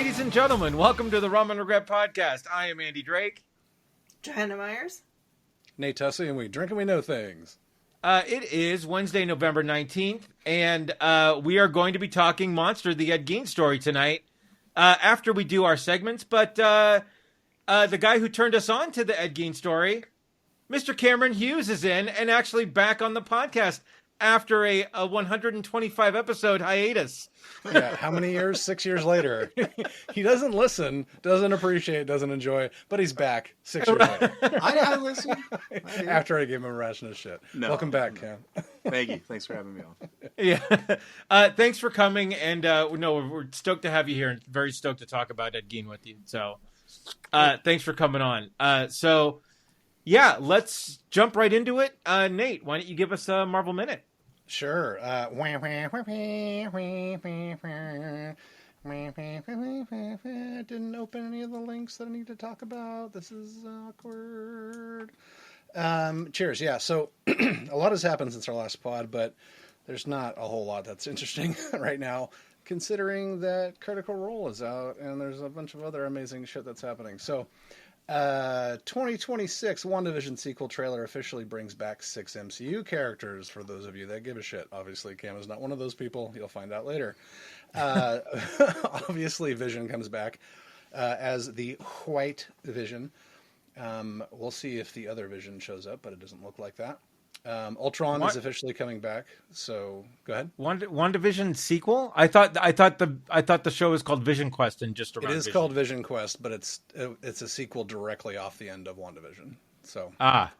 Ladies and gentlemen, welcome to the Rum Regret podcast. I am Andy Drake. Johanna Myers. Nate Tussey, and we drink and we know things. It is Wednesday, November 19th, and we are going to be talking Monster, the Ed Gein Story tonight after we do our segments. But the guy who turned us on to the Ed Gein Story, Mr. Cam Hughes, is in and actually back on the podcast after a 125 episode hiatus. Yeah, how many years? 6 years later. He doesn't listen, doesn't appreciate, doesn't enjoy, but he's back 6 years later. I listen. After I gave him a ration of shit. No. Welcome back, Cam. Thank you. Thanks for having me on. Yeah. Thanks for coming. And we're stoked to have you here and very stoked to talk about Ed Gein with you. So thanks for coming on. So yeah, let's jump right into it. Nate, why don't you give us a Marvel Minute? Sure. Didn't open any of the links that I need to talk about. This is awkward. Cheers. Yeah, so a lot has happened since our last pod, but there's not a whole lot that's interesting right now, considering that Critical Role is out and there's a bunch of other amazing shit that's happening. So 2026 WandaVision sequel trailer officially brings back 6 MCU characters for those of you that give a shit. Obviously, Cam is not one of those people. You'll find out later. Obviously, Vision comes back as the White Vision. We'll see if the other Vision shows up, but it doesn't look like that. Ultron is officially coming back. So go ahead. WandaVision sequel? I thought the show was called Vision Quest and just around. It is called Vision Quest, but it's a sequel directly off the end of WandaVision. So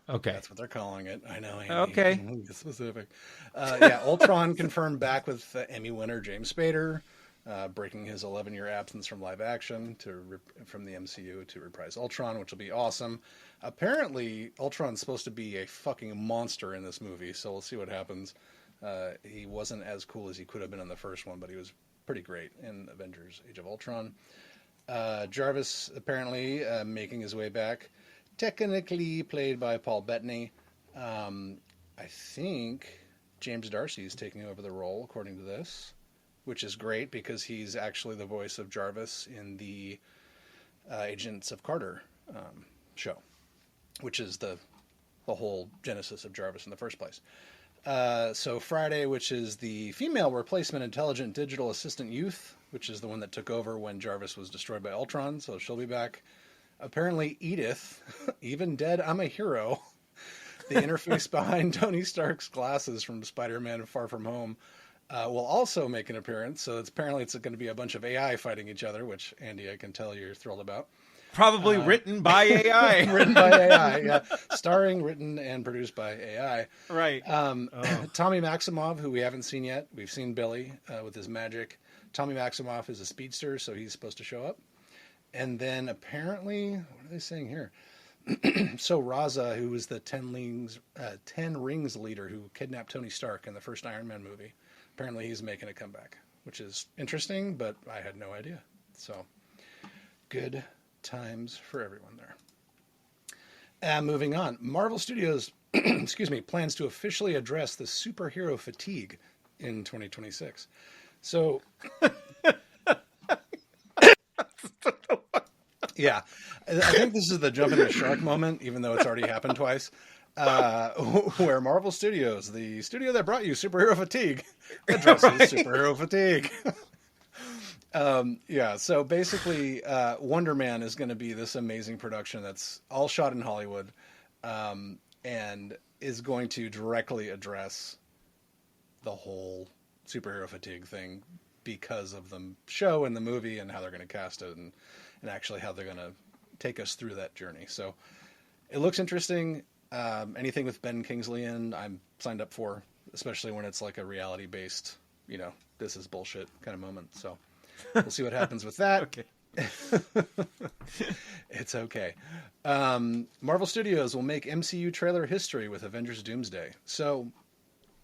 okay, that's what they're calling it. I know. Andy. Okay, get specific. Yeah, Ultron confirmed back with Emmy winner James Spader, breaking his 11-year absence from live action from the MCU to reprise Ultron, which will be awesome. Apparently, Ultron's supposed to be a fucking monster in this movie, so we'll see what happens. He wasn't as cool as he could have been in the first one, but he was pretty great in Avengers Age of Ultron. Jarvis apparently making his way back, technically played by Paul Bettany. I think James Darcy is taking over the role, according to this, which is great because he's actually the voice of Jarvis in the Agents of Carter show, which is the whole genesis of Jarvis in the first place. So Friday, which is the female replacement intelligent digital assistant Youth, which is the one that took over when Jarvis was destroyed by Ultron, so she'll be back. Apparently Edith, even dead, I'm a hero, the interface behind Tony Stark's glasses from Spider-Man Far From Home, will also make an appearance. So apparently it's going to be a bunch of AI fighting each other, which, Andy, I can tell you're thrilled about. Probably written by AI. Written by AI, yeah. Starring, written, and produced by AI. Right. Tommy Maximoff, who we haven't seen yet. We've seen Billy with his magic. Tommy Maximoff is a speedster, so he's supposed to show up. And then apparently, what are they saying here? So Raza, who was the 10 Rings leader who kidnapped Tony Stark in the first Iron Man movie, apparently he's making a comeback, which is interesting, but I had no idea. So, good times for everyone there. Moving on, Marvel Studios, plans to officially address the superhero fatigue in 2026. So, yeah, I think this is the jump in the shark moment, even though it's already happened twice. Where Marvel Studios, the studio that brought you superhero fatigue, addresses superhero fatigue. Yeah, so basically, Wonder Man is going to be this amazing production that's all shot in Hollywood, and is going to directly address the whole superhero fatigue thing because of the show and the movie and how they're going to cast it and actually how they're going to take us through that journey. So it looks interesting. Anything with Ben Kingsley in, I'm signed up for, especially when it's like a reality-based, this is bullshit kind of moment. So we'll see what happens with that. Okay. It's okay. Marvel Studios will make MCU trailer history with Avengers Doomsday. So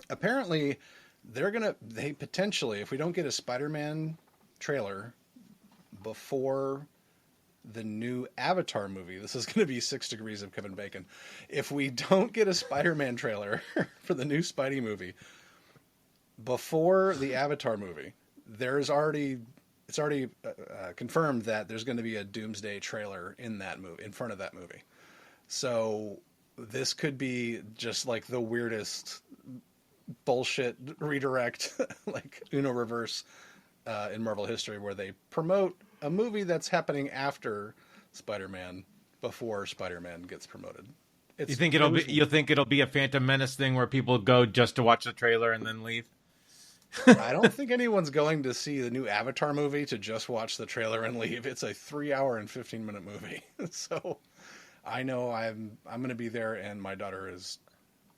apparently they potentially, if we don't get a Spider-Man trailer before the new Avatar movie, this is going to be 6 degrees of Kevin Bacon. If we don't get a Spider-Man trailer for the new Spidey movie before the Avatar movie, there's already it's already confirmed that there's going to be a Doomsday trailer in that movie, in front of that movie. So this could be just like the weirdest bullshit redirect, like Uno reverse in Marvel history, where they promote a movie that's happening after Spider-Man, before Spider-Man gets promoted. You think it'll be a Phantom Menace thing where people go just to watch the trailer and then leave? I don't think anyone's going to see the new Avatar movie to just watch the trailer and leave. It's a 3-hour and 15-minute movie. So I know I'm going to be there, and my daughter is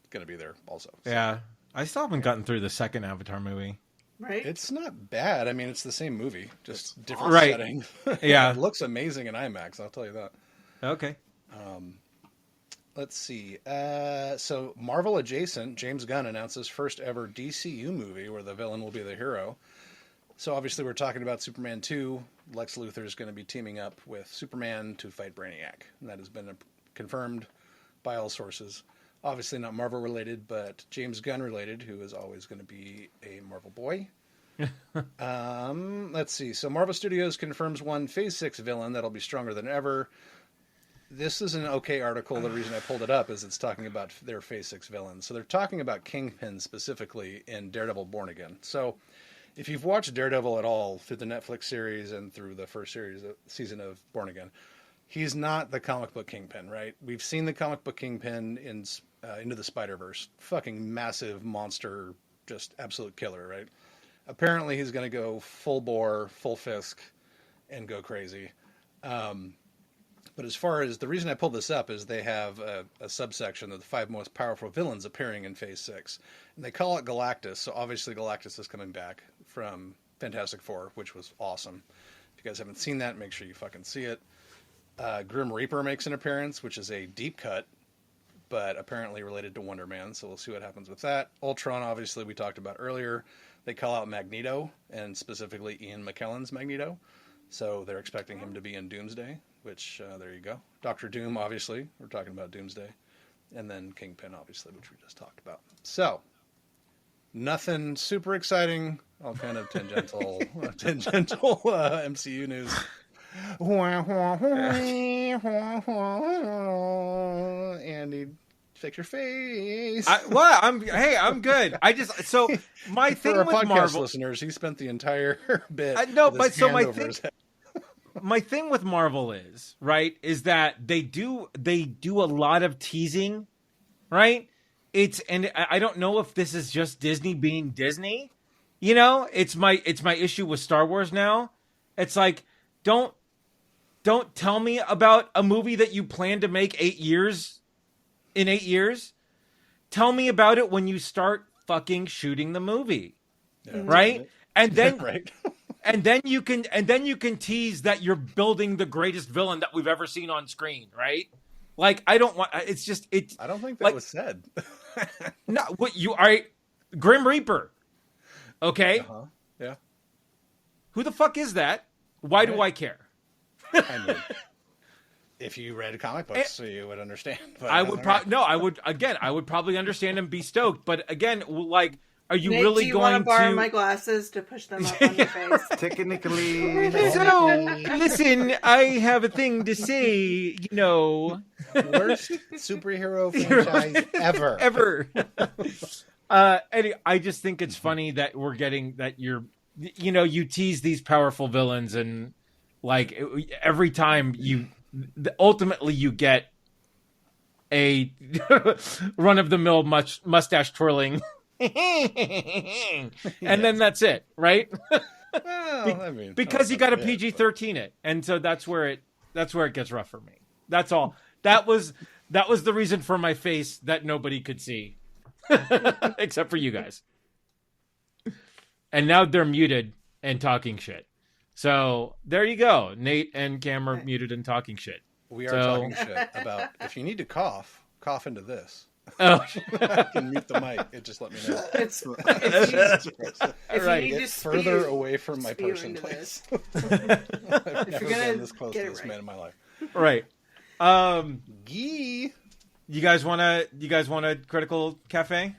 going to be there also. So. Yeah. I still haven't gotten through the second Avatar movie. Right? It's not bad. I mean, it's the same movie, just different right. setting. Yeah. It looks amazing in IMAX, I'll tell you that. Okay. Let's see. So Marvel adjacent, James Gunn announces first ever DCU movie where the villain will be the hero. So obviously we're talking about Superman 2. Lex Luthor is going to be teaming up with Superman to fight Brainiac. And that has been confirmed by all sources. Obviously not Marvel related, but James Gunn related, who is always going to be a Marvel boy. Let's see. So Marvel Studios confirms one Phase 6 villain that'll be stronger than ever. This is an okay article. The reason I pulled it up is it's talking about their Phase 6 villains. So they're talking about Kingpin specifically in Daredevil Born Again. So if you've watched Daredevil at all through the Netflix series and through the first season of Born Again, he's not the comic book Kingpin, right? We've seen the comic book Kingpin in Into the Spider-Verse. Fucking massive monster, just absolute killer, right? Apparently he's going to go full bore, full Fisk, and go crazy. But as far as the reason I pulled this up is they have a subsection of the 5 most powerful villains appearing in Phase 6. And they call it Galactus. So obviously Galactus is coming back from Fantastic Four, which was awesome. If you guys haven't seen that, make sure you fucking see it. Grim Reaper makes an appearance, which is a deep cut, but apparently related to Wonder Man. So we'll see what happens with that. Ultron, obviously, we talked about earlier. They call out Magneto, and specifically Ian McKellen's Magneto. So they're expecting him to be in Doomsday, which, there you go. Doctor Doom, obviously. We're talking about Doomsday. And then Kingpin, obviously, which we just talked about. So, nothing super exciting. All kind of tangential MCU news. Andy, fix your face. I'm good. My thing For our with podcast Marvel listeners, he spent the entire bit. My thing with Marvel is that they do a lot of teasing, right? And I don't know if this is just Disney being Disney. You know, it's my issue with Star Wars now. It's like, don't tell me about a movie that you plan to make 8 years. In 8 years, tell me about it when you start fucking shooting the movie, right? And then, right. and then you can tease that you're building the greatest villain that we've ever seen on screen, right? Like, I don't want. It's just it. I don't think that was said. No, what you are, Grim Reaper? Okay. Yeah. Who the fuck is that? Why do I care? I mean, if you read comic books, so you would understand. But I would probably understand and be stoked. But again, like, are you Nate, really do you going want to borrow to my glasses to push them up on your face? Technically. So, listen, I have a thing to say, you know. Worst superhero franchise ever. Ever. Anyway, I just think it's funny that we're getting that you tease these powerful villains, and like every time ultimately you get a run-of-the-mill mustache twirling. And then that's it, right? Well, I mean, because you got to PG-13 it, and so that's where it gets rough for me. That's all. That was the reason for my face that nobody could see, except for you guys. And now they're muted and talking shit. So there you go. Nate and Cam are muted and talking shit. We are talking shit about if you need to cough into this. Oh, I can mute the mic. It just let me know. If right. you need Get to further away from my spew person, into please. this. I've never gonna been this close get to it this right. man in my life. right. Gee. You guys want a critical cafe?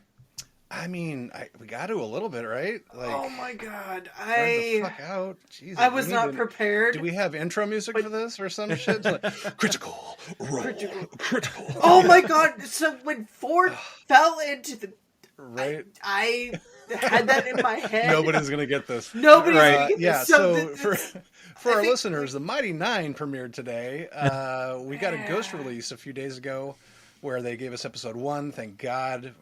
I mean, we got to a little bit, right? Like, Oh my god, nerd the fuck out. Jesus, I was we not need prepared. Do we have intro music for this or some shit? Like, critical role, critical. Oh my god! So when Ford fell into the, Right? I had that in my head. Nobody's gonna get this. Nobody's Right. gonna get this. Yeah. So So for our think- listeners, the Mighty Nine premiered today. We got a ghost release a few days ago, where they gave us episode 1. Thank God,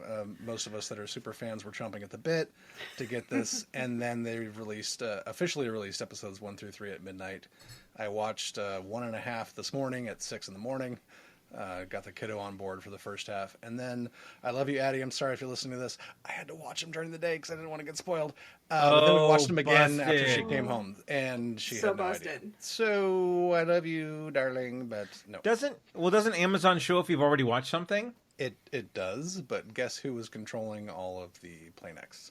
most of us that are super fans were chomping at the bit to get this. And then they released officially released episodes 1 through 3 at midnight. I watched 1.5 this morning at 6 in the morning. Got the kiddo on board for the first half. And then, I love you, Addie. I'm sorry if you're listening to this. I had to watch them during the day because I didn't want to get spoiled. But then we watched them again after she came home. And she So had no busted. idea. So, I love you, darling, but no. Doesn't Amazon show if you've already watched something? It does, but guess who was controlling all of the Planex?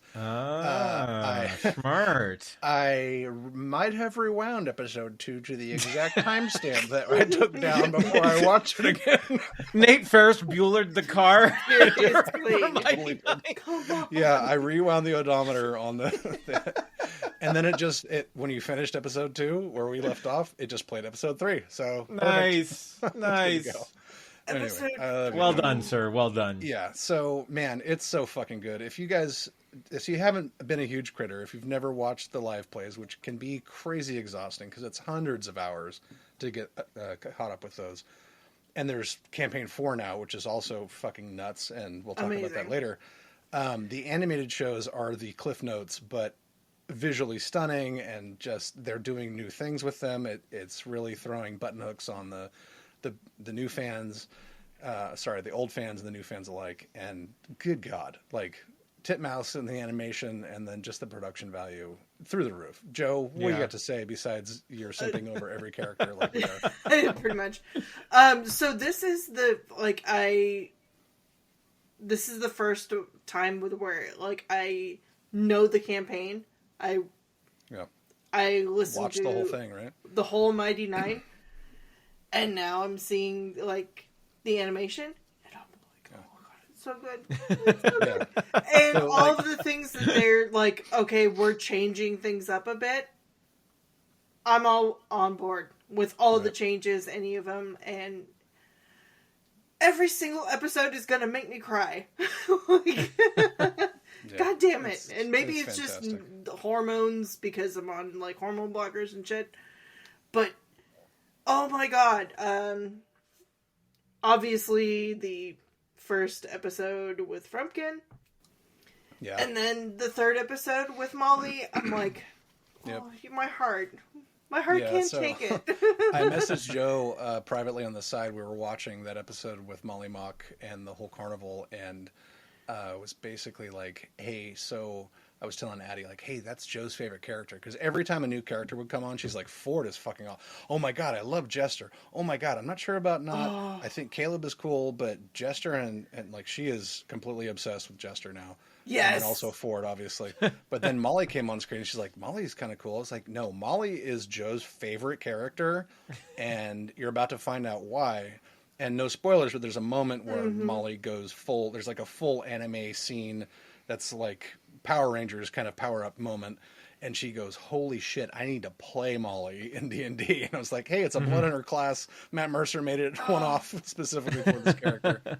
Smart. I might have rewound episode 2 to the exact timestamp that I took down before I watched it again. Nate Ferris Buellered the car. Seriously. Come on. Yeah, I rewound the odometer on the and then it when you finished episode 2 where we left off, it just played episode 3. So Nice. There you Nice. go. Episode- Anyway, I love you. Well done, sir. Well done. Yeah, so man, it's so fucking good. If you haven't been a huge critter, if you've never watched the live plays, which can be crazy exhausting because it's hundreds of hours to get caught up with those, and there's campaign 4 now, which is also fucking nuts, and we'll talk about that Amazing. later. The animated shows are the cliff notes, but visually stunning, and just they're doing new things with them. It's really throwing button hooks on the new fans, the old fans and the new fans alike. And good God, like Titmouse and the animation, and then just the production value through the roof. Joe, what do you got to say besides you're simping over every character like we are? Pretty much. So this is the first time where like I know the campaign. I listened Watched to the whole thing, right? the whole Mighty Nine, and now I'm seeing like the animation, and I'm like, oh my god, it's so good. It's so good. And So, all like- of the things that they're like, okay, we're changing things up a bit. I'm all on board with all the changes, any of them, and every single episode is gonna make me cry. Like, God damn it! And maybe it's just fantastic. the hormones because I'm on like hormone blockers and shit. But oh my god! Obviously the first episode with Frumpkin, Yeah. and then the third episode with Molly. I'm like, Yep. oh, my heart can't so take it. I messaged Joe privately on the side. We were watching that episode with Molly Mock and the whole carnival, and it was basically like, hey, so I was telling Addie, like, hey, that's Joe's favorite character. Because every time a new character would come on, she's like, Ford is fucking off. Oh my God, I love Jester. Oh my God, I'm not sure about not. Oh. I think Caleb is cool, but Jester and like, she is completely obsessed with Jester now. Yes. And also Ford, obviously. But then Molly came on screen and she's like, Molly's kind of cool. I was like, no, Molly is Joe's favorite character. And you're about to find out why. And no spoilers, but there's a moment where Molly goes full. There's like a full anime scene that's like Power Rangers kind of power up moment. And she goes, holy shit, I need to play Molly in D&D. And I was like, hey, it's a Blood Hunter class. Matt Mercer made it one off specifically for this character.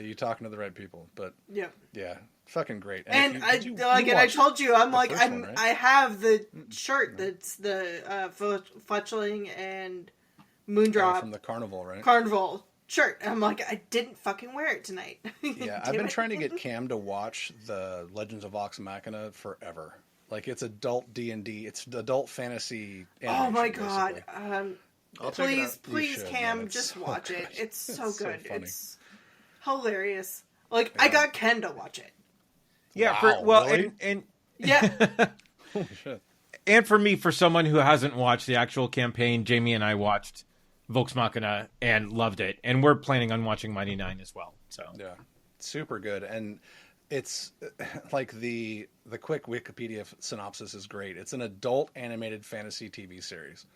You talking to the right people. But Yep. yeah, fucking great. And if I you I told you, I'm the like, first one, right? I have the shirt that's the Fletchling and Moondrop from the carnival, right? Carnival shirt. I'm like, I didn't fucking wear it tonight. Yeah, I've been trying to get Cam to watch the Legends of Vox Machina forever. Like, it's adult D&D. It's adult fantasy animation, Oh my god. basically. I'll check it Please, out. You please, should, Cam, man. It's just so watch it. good. It's so It's so good. funny. It's hilarious. Like, I got Ken to watch it. Yeah. Wow, really? And Yeah. Holy shit. and for me, for someone who hasn't watched the actual campaign, Jamie and I watched Vox Machina and loved it, and we're planning on watching Mighty Nine as well. So Yeah, super good. And it's like the quick Wikipedia synopsis is great. It's an adult animated fantasy TV series.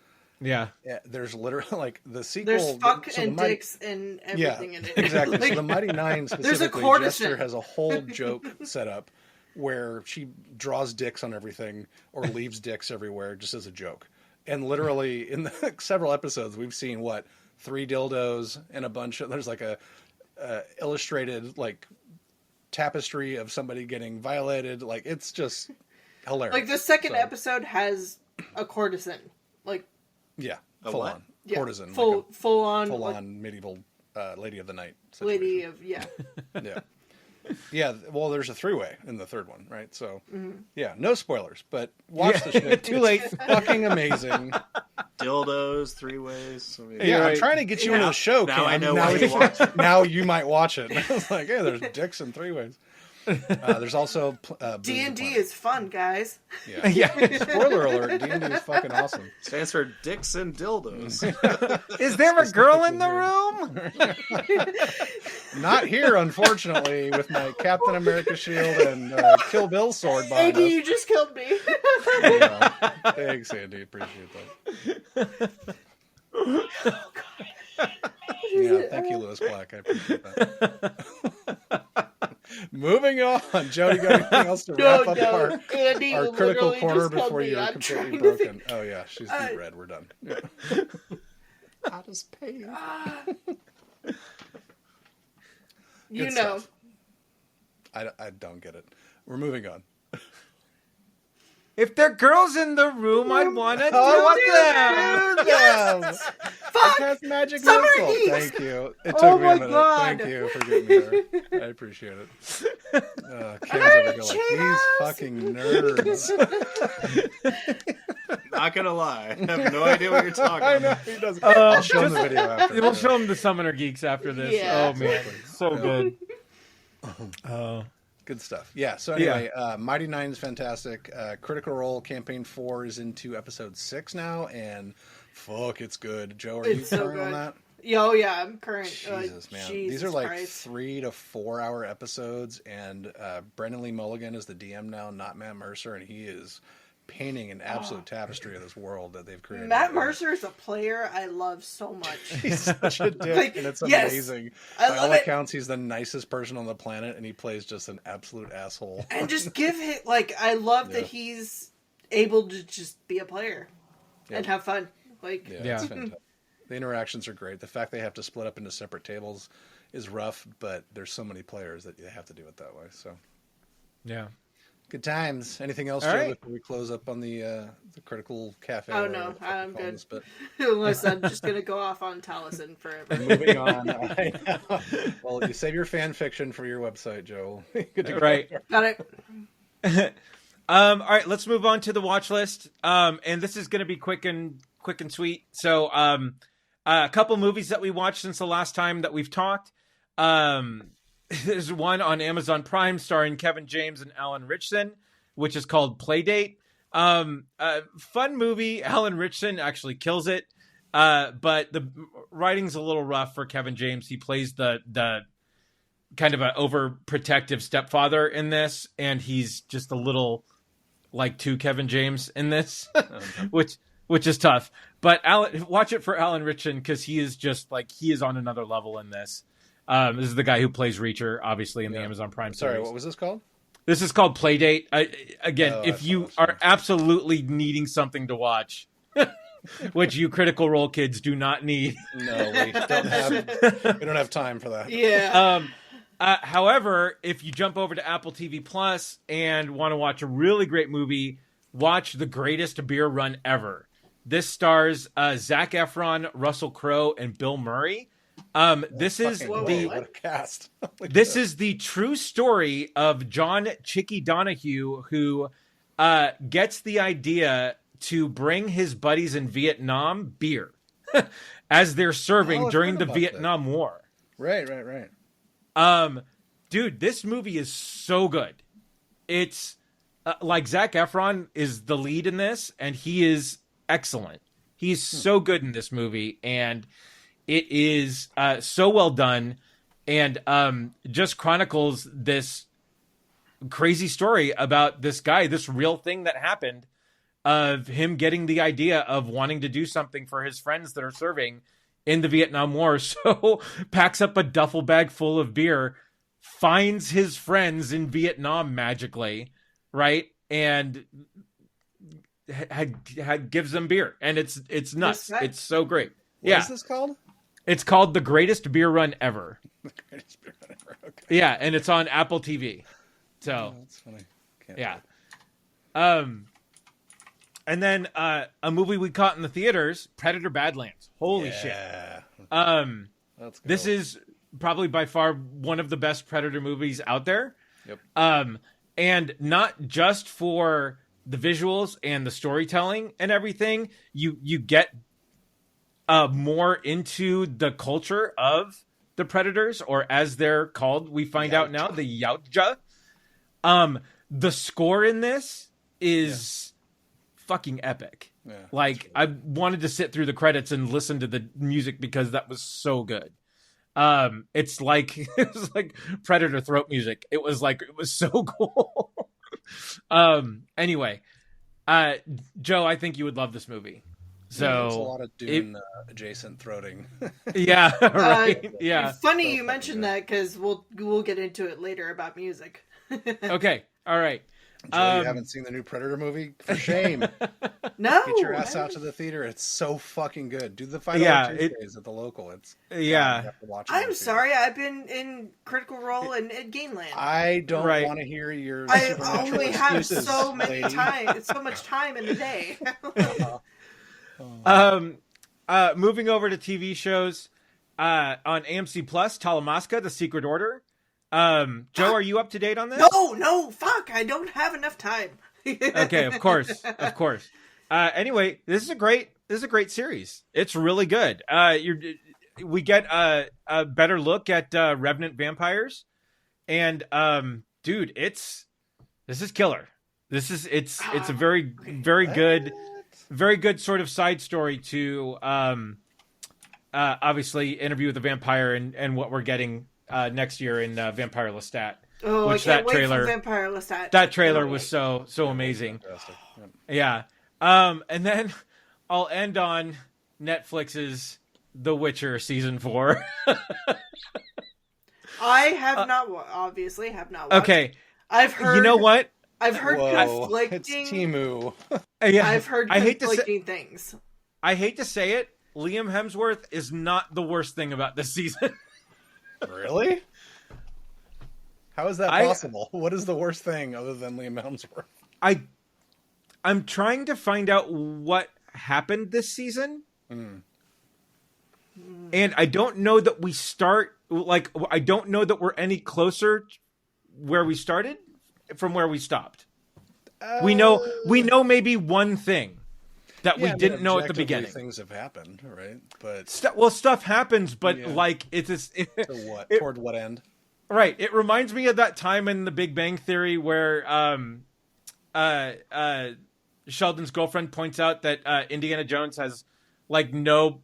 Yeah. Yeah, there's literally like the sequel. There's fuck so and the Mighty- dicks and everything in it. Exactly. Like, So the Mighty Nine there's a specifically, courtesan. Jester has a whole joke set up where she draws dicks on everything or leaves dicks everywhere just as a joke. And literally in the several episodes, we've seen 3 dildos and a bunch of, there's like a illustrated like tapestry of somebody getting violated. Like it's just hilarious. Like the second episode has a courtesan. Like, yeah, A full what? on yeah, courtesan, full on full like, on medieval lady of the night situation. lady of yeah. Yeah. Yeah, well, there's a 3-way in the third one, right? So, yeah, no spoilers, but watch the show. Too late. It's fucking amazing. Dildos, 3-ways. I mean, Yeah, right. I'm trying to get you into the show, now Cam. I know now, why you watch it. now you might watch it. I was like, hey, there's dicks and 3-ways. There's also D&D is fun, guys. Yeah. Yeah. Spoiler alert, D&D is fucking awesome. Stands for dicks and dildos. Is there a girl in the room? Not here, unfortunately, with my Captain America shield and Kill Bill sword behind AD, us. you just killed me. Yeah. Thanks, Andy. Appreciate that. Yeah, thank you, Lewis Black. I appreciate that. Moving on. Jody, got anything else to wrap up Andy our critical literally corner just killed before me. you're I'm completely trying to broken? Oh, yeah, she's deep red. We're done. Yeah. Hot as pain. You Good know. stuff. I don't get it. We're moving on. If there are girls in the room, I'd want to Oh, do them. Yes! Fuck! Cast magic Summer missile. Heat! Thank you. It Oh took me my a minute. God. Thank you for getting me there. I appreciate it. Cam's over here like, these fucking nerds. Not gonna lie, I have no idea what you're talking I about. know he doesn't. I'll show him the video after. We'll show them the Summoner Geeks after this. Yeah. Oh, man. So good. Good stuff. Yeah. So anyway, Mighty Nine is fantastic. Critical Role Campaign 4 is into episode 6 now, and fuck, it's good. Joe, are you It's so current on good. that? Yeah, I'm current. Jesus, man. Jesus These are like Christ. 3 to 4 hour episodes, and Brendan Lee Mulligan is the DM now, not Matt Mercer, and he is painting an absolute tapestry of this world that they've created. Matt Mercer is a player I love so much. He's such a dick, Like, and it's yes, amazing. I By love all it. accounts, he's the nicest person on the planet, and he plays just an absolute asshole. And just give him, I love that he's able to just be a player and have fun. Like, Yeah. It's fantastic. The interactions are great. The fact they have to split up into separate tables is rough, but there's so many players that they have to do it that way. So Yeah. good times. Anything else, All Joe, right. before we close up on the Critical Cafe? Oh, or no, whatever the fuck we I'm call good. this bit? unless I'm just going to go off on Taliesin forever. Moving on. I know. Well, you save your fan fiction for your website, Joe. Good to go. Right. Got it. All right, let's move on to the watch list. And this is going to be quick and sweet. So, a couple movies that we watched since the last time that we've talked. There's one on Amazon Prime starring Kevin James and Alan Ritchson, which is called Playdate. Fun movie. Alan Ritchson actually kills it. But the writing's a little rough for Kevin James. He plays the kind of an overprotective stepfather in this, and he's just a little like to Kevin James in this, which is tough. But watch it for Alan Ritchson, because he is just like, he is on another level in this. This is the guy who plays Reacher, obviously, in the Amazon Prime Sorry, series. what was this called? This is called Playdate. If you thought are absolutely needing something to watch, which you Critical Role kids do not need. No, we don't have time for that. Yeah. However, if you jump over to Apple TV Plus and want to watch a really great movie, watch The Greatest Beer Run Ever. This stars Zac Efron, Russell Crowe, and Bill Murray. This is Fucking the what a cast. this is the true story of John Chicky Donahue, who gets the idea to bring his buddies in Vietnam beer as they're serving I've during heard the about Vietnam War. Right. Dude, this movie is so good. It's like Zac Efron is the lead in this, and he is excellent. He's so good in this movie, and it is so well done, and just chronicles this crazy story about this guy, this real thing that happened of him getting the idea of wanting to do something for his friends that are serving in the Vietnam War. So packs up a duffel bag full of beer, finds his friends in Vietnam magically, right? And gives them beer. And it's nuts. It's so great. What is this called? It's called The Greatest Beer Run Ever. The Greatest Beer Run Ever. Okay. Yeah, and it's on Apple TV. So that's funny. Yeah. And then a movie we caught in the theaters, Predator Badlands. Holy shit. This is probably by far one of the best Predator movies out there. Yep. And not just for the visuals and the storytelling and everything, you get more into the culture of the Predators, or as they're called, we find out now, the Yautja. The score in this is fucking epic. Yeah, like, I wanted to sit through the credits and listen to the music because that was so good. It's like it was like Predator throat music. It was so cool. Anyway, Joe, I think you would love this movie. So there's a lot of Dune adjacent throating. Yeah, right. Yeah. Funny you mentioned that because we'll get into it later about music. Okay. All right. Joe, you haven't seen the new Predator movie? For shame. No. Get your ass out to the theater. It's so fucking good. Do the $5 Tuesdays at the local. It's you have to watch it I'm sorry. I've been in Critical Role and Ed Gein Land. I don't want to hear your I only have excuses, so many lady. so much time in the day. Moving over to TV shows, on AMC Plus, Talamasca, The Secret Order. Joe, are you up to date on this? No, fuck, I don't have enough time. Okay, of course. Anyway, this is a great series. It's really good. We get a better look at Revenant vampires, and dude, this is killer. It's a very good sort of side story to obviously Interview with the Vampire and what we're getting next year in Vampire Lestat. Oh, which I can't that trailer, wait for Vampire Lestat. That trailer was so amazing. Yeah. And then I'll end on Netflix's The Witcher season 4. I have not obviously have not watched. Okay. I've heard. You know what? I've heard conflicting. It's Temu. Yeah. I've heard conflicting things. I hate to say it, Liam Hemsworth is not the worst thing about this season. Really? How is that possible? What is the worst thing other than Liam Hemsworth? I'm trying to find out what happened this season. And I don't know that I don't know that we're any closer where we started from where we stopped. We know maybe one thing that we didn't know at the beginning. Things have happened, right? But stuff happens, but toward what end? Right. It reminds me of that time in The Big Bang Theory where Sheldon's girlfriend points out that Indiana Jones has no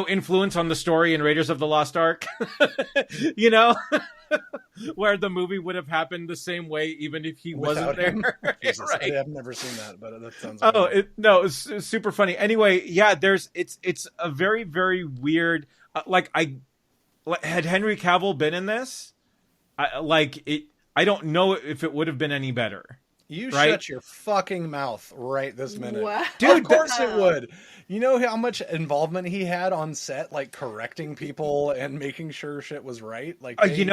influence on the story in Raiders of the Lost Ark. You know? Where the movie would have happened the same way even if he wasn't there. Jesus, right. I've never seen that, but that sounds it's super funny. Anyway, yeah, it's a very, very weird had Henry Cavill been in this, I don't know if it would have been any better. You shut your fucking mouth right this minute. What? Dude, of course it would. You know how much involvement he had on set, correcting people and making sure shit was right? If he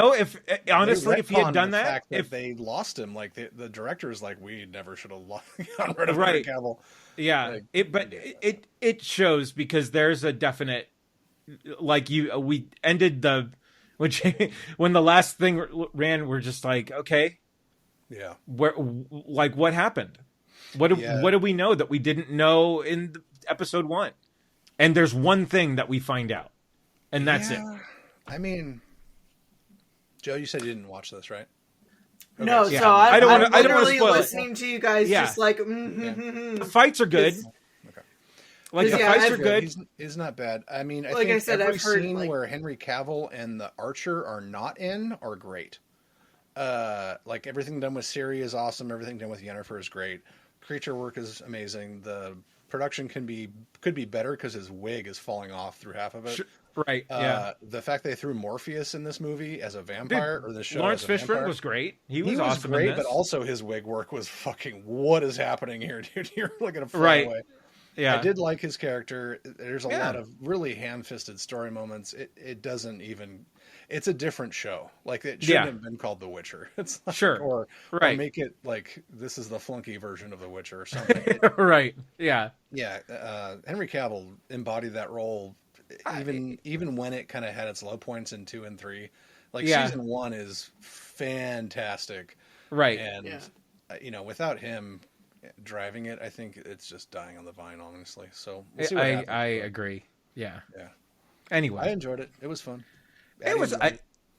had done the that, fact that they lost him, the director's we never should have gotten rid of Henry Cavill. Yeah, it shows because there's a definite we ended when the last thing ran, we're just okay. Yeah. What happened? What do we know that we didn't know in episode 1? And there's one thing that we find out, and that's it. I mean, Joe, you said you didn't watch this, right? Okay. No, yeah. so I'm literally spoil listening to you guys just The fights are good. The fights are good. He's not bad. I mean, I think think every I've heard, scene where Henry Cavill and the Archer are not in are great. Everything done with Ciri is awesome. Everything done with Yennefer is great. creature work is amazing. The production could be better because his wig is falling off through half of it. Right. Yeah. The fact they threw Morpheus in this movie as a vampire, or the show Lawrence as a vampire, Fishburne was great. He he was was awesome great, in this. but also his wig work was fucking. What is happening here, dude? You're looking to fly Right. away. Yeah. I did like his character. There's a Yeah. lot of really ham-fisted story moments. It doesn't even. It's a different show. Like it shouldn't Yeah. have been called The Witcher. It's like, Sure. or Right. make it like this is the flunky version of The Witcher or something. Right. Yeah. Yeah, Henry Cavill embodied that role, even when it kind of had its low points in 2 and 3. Like Yeah. season 1 is fantastic, Right. and without him driving it, I think it's just dying on the vine, honestly. So we'll see what happens. I agree. Yeah. Yeah. Anyway, I enjoyed it. It was fun. it was.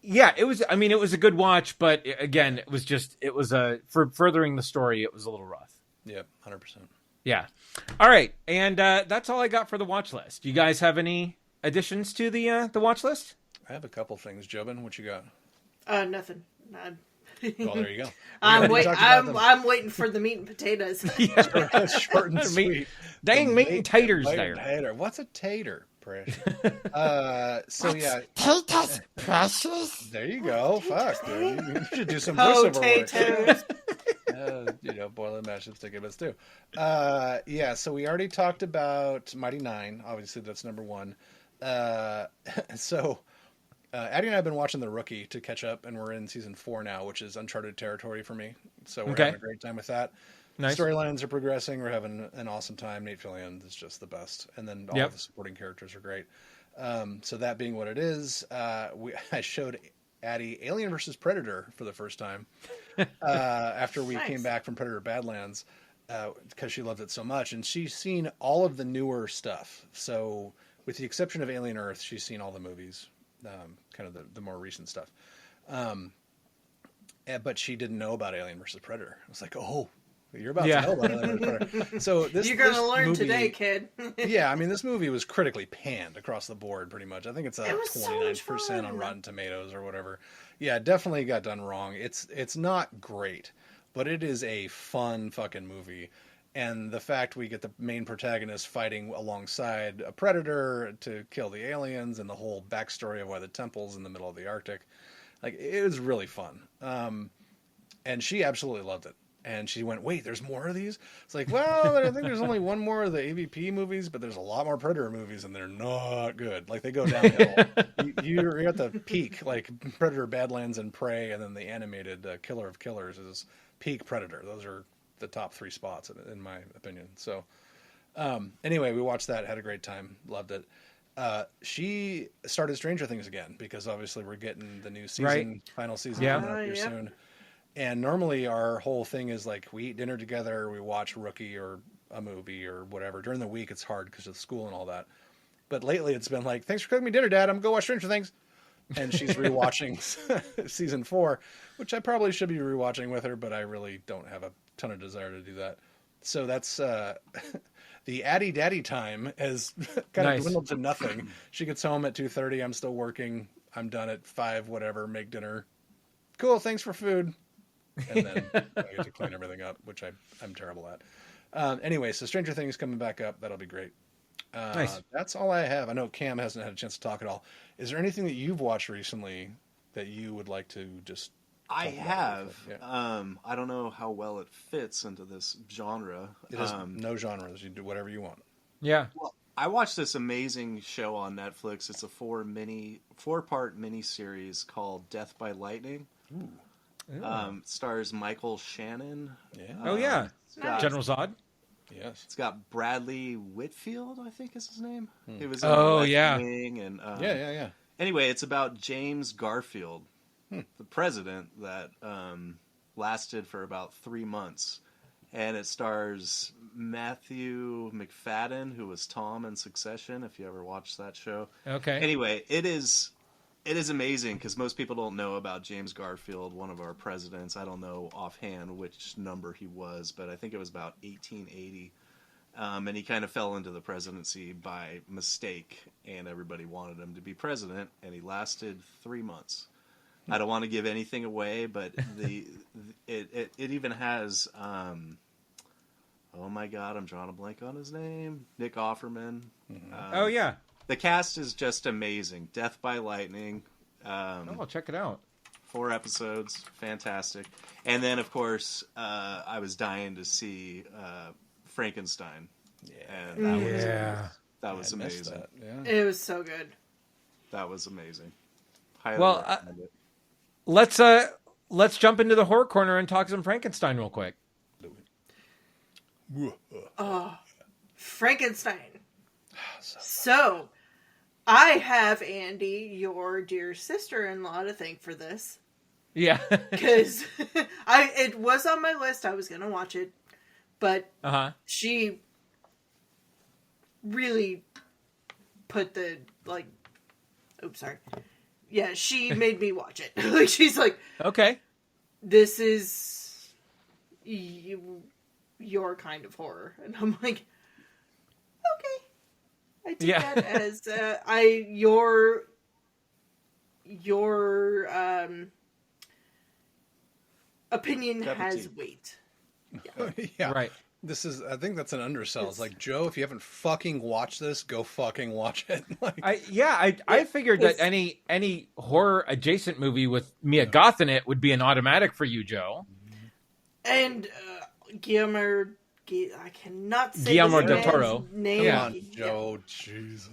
It was. I mean, it was a good watch, but again, it was for furthering the story. It was a little rough. Yeah, 100%. Yeah. All right, and that's all I got for the watch list. You guys have any additions to the watch list? I have a couple things. Jobin, what you got? Nothing. Well, there you go. I'm We I'm waiting for the meat and potatoes. Short and sweet. Dang meat and taters there. Tater. What's a tater? Precious. So yeah, Potatoes, precious. there you go. Fuck, dude. You should do some voiceover Potatoes. work. Boil and mash up, stick it, but stew. Yeah. So we already talked about Mighty Nine. Obviously, that's number one. So Addie and I have been watching The Rookie to catch up, and we're in season 4 now, which is uncharted territory for me. So we're having a great time with that. Nice. Storylines are progressing. We're having an awesome time. Nate Fillion is just the best, and then all of the supporting characters are great. So that being what it is, I showed Addie Alien vs. Predator for the first time after we came back from Predator Badlands because she loved it so much, and she's seen all of the newer stuff. So with the exception of Alien Earth, she's seen all the movies, kind of the more recent stuff. But she didn't know about Alien vs. Predator. I was like, oh. You're about to know about Alien vs. Predator. So You're going to learn today, kid. Yeah, I mean, this movie was critically panned across the board, pretty much. I think it's 29% so on Rotten Tomatoes or whatever. Yeah, it definitely got done wrong. It's not great, but it is a fun fucking movie. And the fact we get the main protagonist fighting alongside a predator to kill the aliens, and the whole backstory of why the temple's in the middle of the Arctic, like, it was really fun. And she absolutely loved it. And she went, wait, there's more of these? It's like, well, I think there's only one more of the AVP movies, but there's a lot more Predator movies, and they're not good. Like, they go downhill. You're at the peak, like Predator, Badlands, and Prey, and then the animated Killer of Killers is peak Predator. Those are the top 3 spots, in my opinion. So, anyway, we watched that, had a great time, loved it. She started Stranger Things again, because obviously we're getting the new season, final season coming up here soon. And normally our whole thing is like we eat dinner together, we watch Rookie or a movie or whatever. During the week it's hard because of school and all that. But lately it's been like, thanks for cooking me dinner, Dad. I'm going to go watch Stranger Things. And she's rewatching season 4, which I probably should be rewatching with her, but I really don't have a ton of desire to do that. So that's the Addie Daddy time has kind of dwindled to nothing. She gets home at 2:30. I'm still working. I'm done at 5, whatever, make dinner. Cool, thanks for food. And then I get to clean everything up, which I'm terrible at. Anyway, so Stranger Things coming back up. That'll be great. Nice. That's all I have. I know Cam hasn't had a chance to talk at all. Is there anything that you've watched recently that you would like to just I talk about? have. Yeah. I don't know how well it fits into this genre. It is no genres. You do whatever you want. Yeah. Well, I watched this amazing show on Netflix. It's a 4-part mini series called Death by Lightning. Ooh. Stars Michael Shannon. Yeah. Oh yeah. It's got, General Zod. Yes. It's got Bradley Whitfield, I think is his name. He was in Wing and Yeah. Anyway, it's about James Garfield, the president that lasted for about 3 months. And it stars Matthew McFadden, who was Tom in Succession, if you ever watched that show. Okay. Anyway, it is amazing because most people don't know about James Garfield, one of our presidents. I don't know offhand which number he was, but I think it was about 1880. And he kind of fell into the presidency by mistake, and everybody wanted him to be president, and he lasted 3 months. I don't want to give anything away, but it even has oh my god, I'm drawing a blank on his name. Nick Offerman. Oh yeah. The cast is just amazing. Death by Lightning. I'll check it out. 4 episodes, fantastic. And then, of course, I was dying to see Frankenstein. Yeah. And that was I missed amazing. that. Yeah. It was so good. That was amazing. Highly Well, recommend it. Let's jump into the horror corner and talk some Frankenstein real quick. Frankenstein. So, I have Andy, your dear sister-in-law, to thank for this. Yeah. Because it was on my list. I was going to watch it. But she really put the, oops, sorry. Yeah, she made me watch it. She's like, Okay. this is your kind of horror. And I'm like, okay. I take that as your opinion has weight. Yeah. Right. I think that's an undersell. It's like, Joe, if you haven't fucking watched this, go fucking watch it. I figured that any horror adjacent movie with Mia Goth in it would be an automatic for you, Joe. And Guillermo, I cannot say Guillermo this del man's Toro. name. Come on, Joe. Jesus.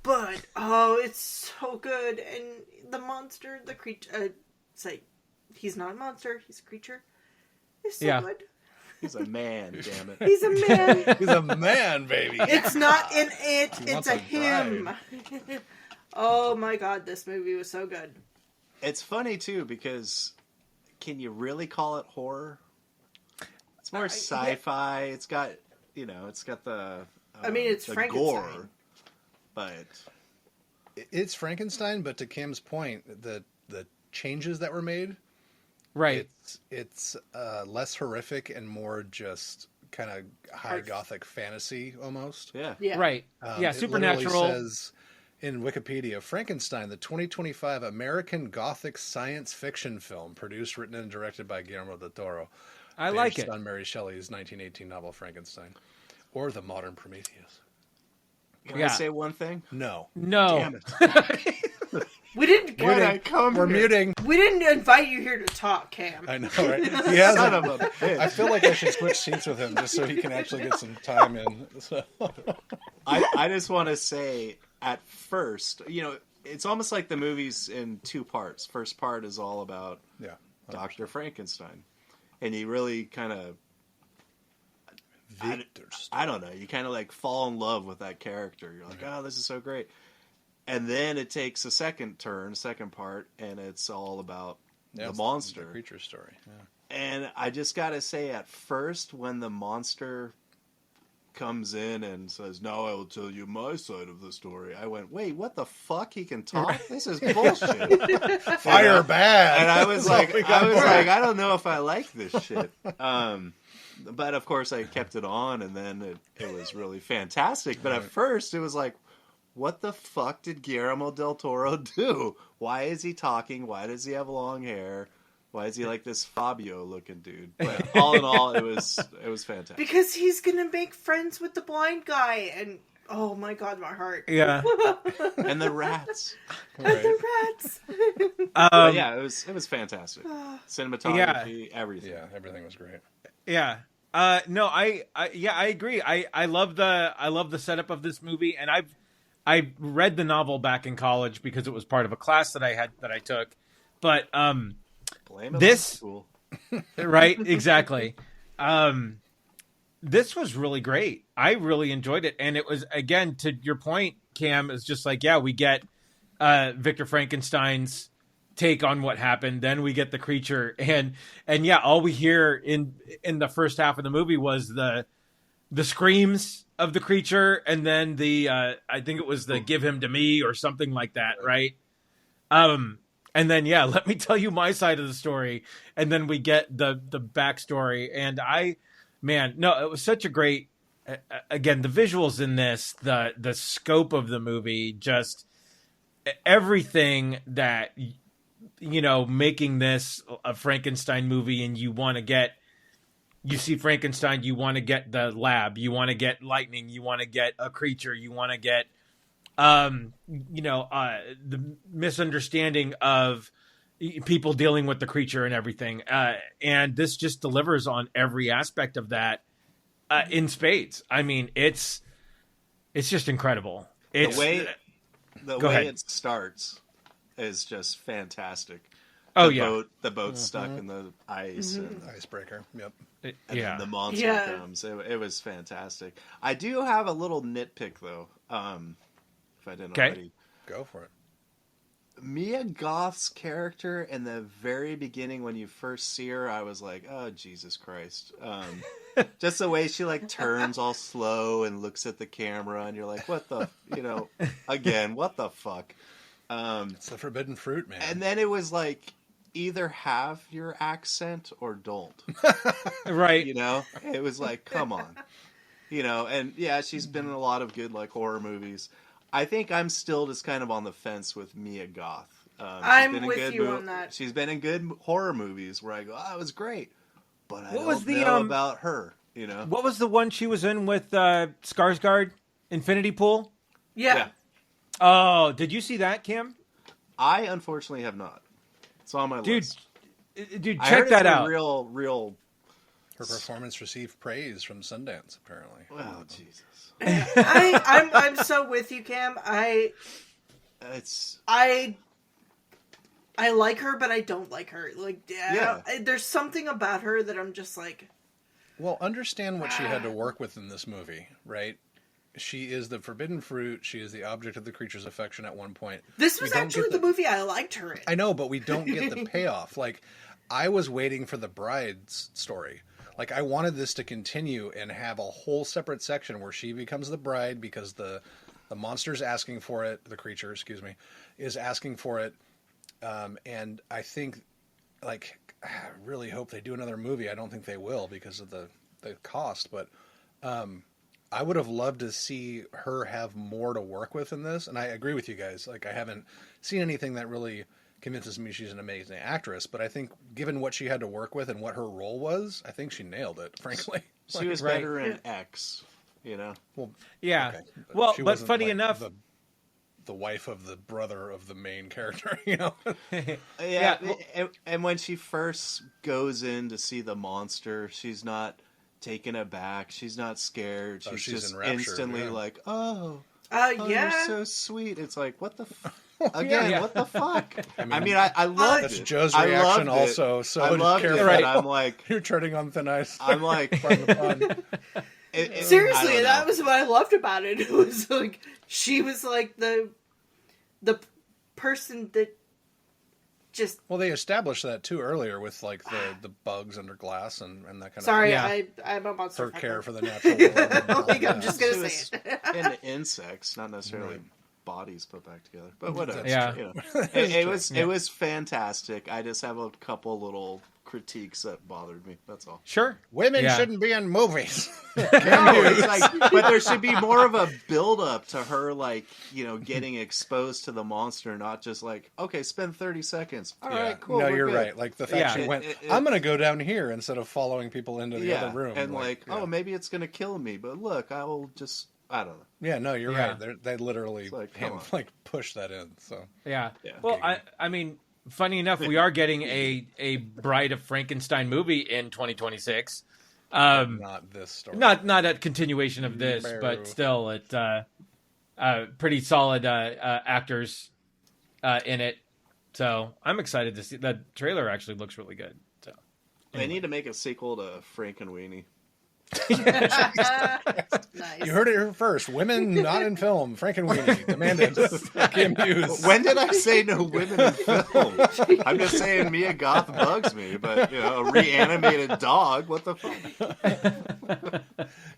But it's so good, and the monster, the creature. It's like he's not a monster; he's a creature. It's so good. He's a man, damn it. He's a man. He's a man, baby. It's not an it, He it's wants a a him. Oh my god, this movie was so good. It's funny, too, because can you really call it horror? It's more sci-fi. It's got, it's got the it's the Frankenstein. gore, but It's Frankenstein, but to Cam's point, the changes that were made, Right. It's less horrific and more just kind of high gothic fantasy almost. yeah. Right. Yeah, It supernatural. literally says in Wikipedia, Frankenstein, the 2025 American Gothic science fiction film, produced, written, and directed by Guillermo del Toro. I like based it. on Mary Shelley's 1918 novel Frankenstein, or the modern Prometheus. Can I say one thing? No, No. Damn it. We didn't. Why'd I come we're here? muting. We didn't invite you here to talk, Cam. I know, right? He has Son of a bitch. I feel like I should switch seats with him just so he can actually get some time in. So. I just want to say, at first, it's almost like the movie's in 2 parts. First part is all about Dr. Frankenstein. And you really kind of, I don't know, you kind of like fall in love with that character. You're like, oh, this is so great. And then it takes a second part, and it's all about the monster. The creature story. Yeah. And I just got to say, at first, when the monster comes in and says, now I will tell you my side of the story, I went, wait, what the fuck? He can talk? This is bullshit. Fire bad. And I was like, I don't know if I like this shit. But of course I kept it on, and then it was really fantastic. But at first it was like, what the fuck did Guillermo del Toro do? Why is he talking? Why does he have long hair? Why is he like this Fabio-looking dude? But all in all, it was fantastic. Because he's gonna make friends with the blind guy, and oh my god, my heart. Yeah. And the rats. And the rats. But yeah, it was fantastic. Cinematography, everything. Yeah, everything was great. Yeah. No, I agree. I love the setup of this movie, and I read the novel back in college because it was part of a class that I took. But Blame it this on school. right, exactly. This was really great. I really enjoyed it, and it was, again, to your point, Cam, is just like, we get Victor Frankenstein's take on what happened. Then we get the creature, and all we hear in the first half of the movie was the screams of the creature, and then the I think it was the "give him to me" or something like that, right? And then let me tell you my side of the story, and then we get the backstory. And it was such a great. Again, the visuals in this, the scope of the movie, just everything that making this a Frankenstein movie, and you want to get you see Frankenstein, you want to get the lab, you want to get lightning, you want to get a creature, you want to get, the misunderstanding of people dealing with the creature and everything. And this just delivers on every aspect of that in spades. I mean, it's just incredible. The It's, way Go ahead. it starts is just fantastic. Oh, the yeah. the boat's stuck in the ice, and Icebreaker. Yep. and yeah. then the monster Yeah. comes. It was fantastic. I do have a little nitpick though. If I didn't Okay. already. Go for it. Mia Goth's character in the very beginning when you first see her, I was like, oh, Jesus Christ. Just the way she like turns all slow and looks at the camera and you're like, what the, again, what the fuck? It's the forbidden fruit, man. And then it was like, either have your accent or don't, Right. It was like, come on, and yeah, she's been in a lot of good like horror movies. I think I'm still just kind of on the fence with Mia Goth. She's I'm been in with good you on that. She's been in good horror movies where I go, oh, it was great, but I What was don't the, know about her. What was the one she was in with Skarsgård? Infinity Pool? Yeah. Oh, did you see that, Cam? I unfortunately have not. It's on my list. Dude, I check heard that it's a out. real. Her performance received praise from Sundance, apparently. Oh Jesus! I'm so with you, Cam. It's I like her, but I don't like her. Like, Yeah. there's something about her that I'm just like, Well, understand what she had to work with in this movie, right? She is the forbidden fruit. She is the object of the creature's affection at one point. this We was don't actually get the movie I liked her in. I know, but we don't get the payoff. Like, I was waiting for the bride's story. Like, I wanted this to continue and have a whole separate section where she becomes the bride because the monster's asking for it. The creature, excuse me, is asking for it. And I think, like, I really hope they do another movie. I don't think they will because of the cost. But I would have loved to see her have more to work with in this. And I agree with you guys. Like, I haven't seen anything that really convinces me she's an amazing actress, but I think given what she had to work with and what her role was, I think she nailed it, frankly. she was right. better in X. Well, Yeah. okay. Well, she but wasn't, funny like, enough, the wife of the brother of the main character, Yeah, and when she first goes in to see the monster, she's not taken aback. She's not scared. She's she's just enraptured, instantly yeah. like, oh, Yeah. you're so sweet. It's like, what the again, Yeah. what the fuck? I mean, I loved That's it. Joe's I reaction loved it. also, so I loved careful. it, Right. but I'm like, You're treading on thin ice. I'm like, Pardon the pun. I Seriously, don't that know. was what I loved about it. It was like she was like the person that just. Well, they established that too earlier with like the bugs under glass and that kind Sorry, Yeah. I'm a monster. of her fucker. care for the natural world. Like, I'm just gonna She say was it. into insects, not necessarily bodies put back together. But whatever. That's Yeah. true. It was fantastic. I just have a couple little critiques that bothered me. That's all. sure. Women Yeah. shouldn't be in movies. No, it's like, but there should be more of a build up to her, like, getting exposed to the monster, not just like, okay, spend 30 seconds. All right, cool. No, we're you're good. right. Like the fact Yeah. she went, It- I'm going to go down here instead of following people into the Yeah, other room. and like, yeah. oh, maybe it's gonna kill me, but look, I will just, I don't know. Yeah, no, you're Yeah. right. They literally It's like, come on. like push that in. So Yeah. Yeah. Well, I mean, funny enough, we are getting a Bride of Frankenstein movie in 2026. not this story. Not a continuation of this, No. but still, it's pretty solid actors in it. So I'm excited to see. The trailer actually looks really good. So They need to make a sequel to Frank and Weenie. Nice. You heard it here first. Women not in film. Frank and Weenie demanded. Cam Hughes. When did I say no women in film? I'm just saying Mia Goth bugs me, but a reanimated dog, what the fuck?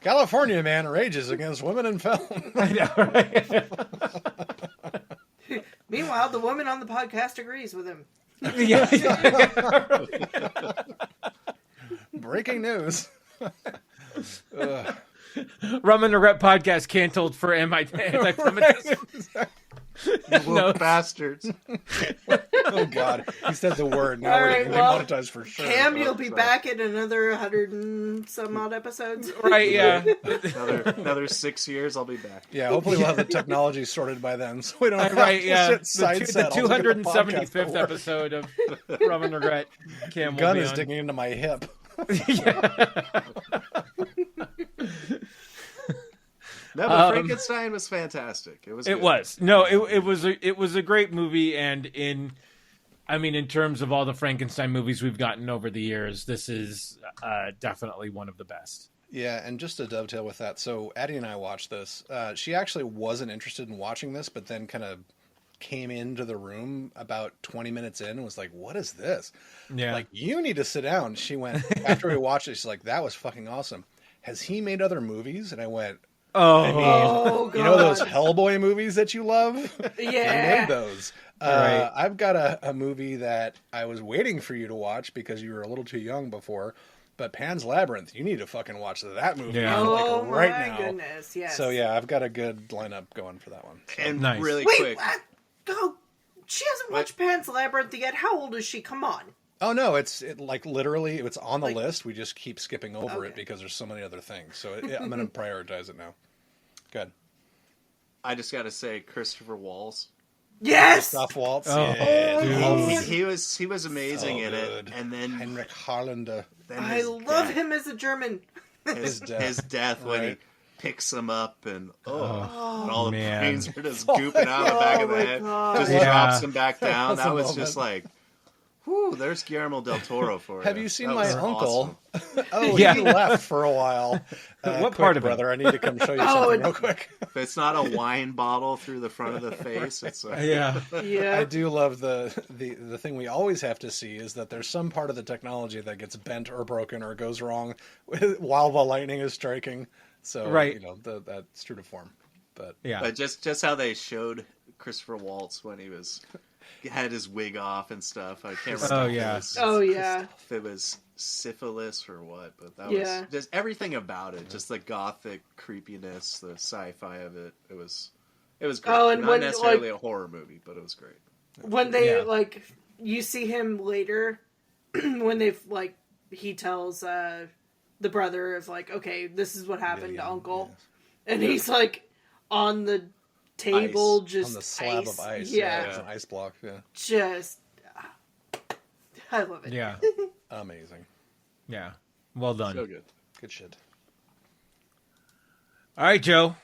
California man rages against women in film. I know, right? Meanwhile, the woman on the podcast agrees with him. Yeah. Breaking news. Rum Regret podcast canceled for anti-Semitism. You little No. bastards. Oh God, he said the word. Now All we're right, getting well, demonetized for sure. Cam, Oh, you'll be sorry. back in another 100 and some odd episodes. Right, yeah. Another 6 years, I'll be back. Yeah, hopefully we'll have the technology sorted by then, so we don't have Right, to yeah. shit The side-set. I'll look at the podcast 275th to work. episode of Rum Regret. Cam will Gun be is on. digging into my hip. No, but Frankenstein was fantastic. It was. It good. was. No, it was a great movie, and in terms of all the Frankenstein movies we've gotten over the years, this is definitely one of the best. Yeah, and just to dovetail with that, so Addie and I watched this. She actually wasn't interested in watching this, but then kind of came into the room about 20 minutes in and was like, what is this? Yeah. Like, you need to sit down. She went, after we watched it, she's like, that was fucking awesome. Has he made other movies? And I went, Oh, I mean, Oh, God. you know those Hellboy movies that you love? He Yeah. made those. Right. I've got a movie that I was waiting for you to watch because you were a little too young before. But Pan's Labyrinth, you need to fucking watch that movie Yeah. Oh, like right my now. goodness, yes. So yeah, I've got a good lineup going for that one. So. And Nice. really Wait, quick. what? Go. She hasn't watched Pan's Labyrinth yet. How old is she? Come on. Oh no, it's like literally it's on the Like- list. We just keep skipping over it Okay. because there's so many other things. So I'm going to prioritize it now. Good. I just got to say, Christopher Waltz. Yes! Christoph Waltz. Oh, yeah. dude. He was amazing So in good. it, and then Heinrich Harlander. I love him as a German. His death. His death when he Right. picks him up and and Oh, all the man. brains are just gooping out of the back of the my head. God. Just Yeah. drops him back down. was That a was moment. just like, whew, there's Guillermo del Toro for you. Have you seen That my was uncle? awesome. Oh, Yeah. he left for a while. What quick, part of it? brother? I need to come show you Oh, something and- real quick. If it's not a wine bottle through the front of the face, it's Yeah. Yeah. I do love the thing we always have to see is that there's some part of the technology that gets bent or broken or goes wrong while the lightning is striking. So Right. you know that's true to form. But Yeah. But just how they showed Christopher Waltz when he had his wig off and stuff. I can't remember. Oh, if it yeah. was- Oh, yeah. If it was syphilis or what, but that Yeah. was just everything about it. Just the gothic creepiness, the sci-fi of it. It was great. Oh, and Not when, necessarily a horror movie, but it was great. When they, Yeah. you see him later, when they've, he tells the brother of, okay, this is what happened to Uncle. And he's, on the table, Ice. just on the slab of ice, Yeah. it's an ice block. Yeah, Just, I love it. Yeah. amazing, Yeah. Well done. So good. good shit. All right, Joe.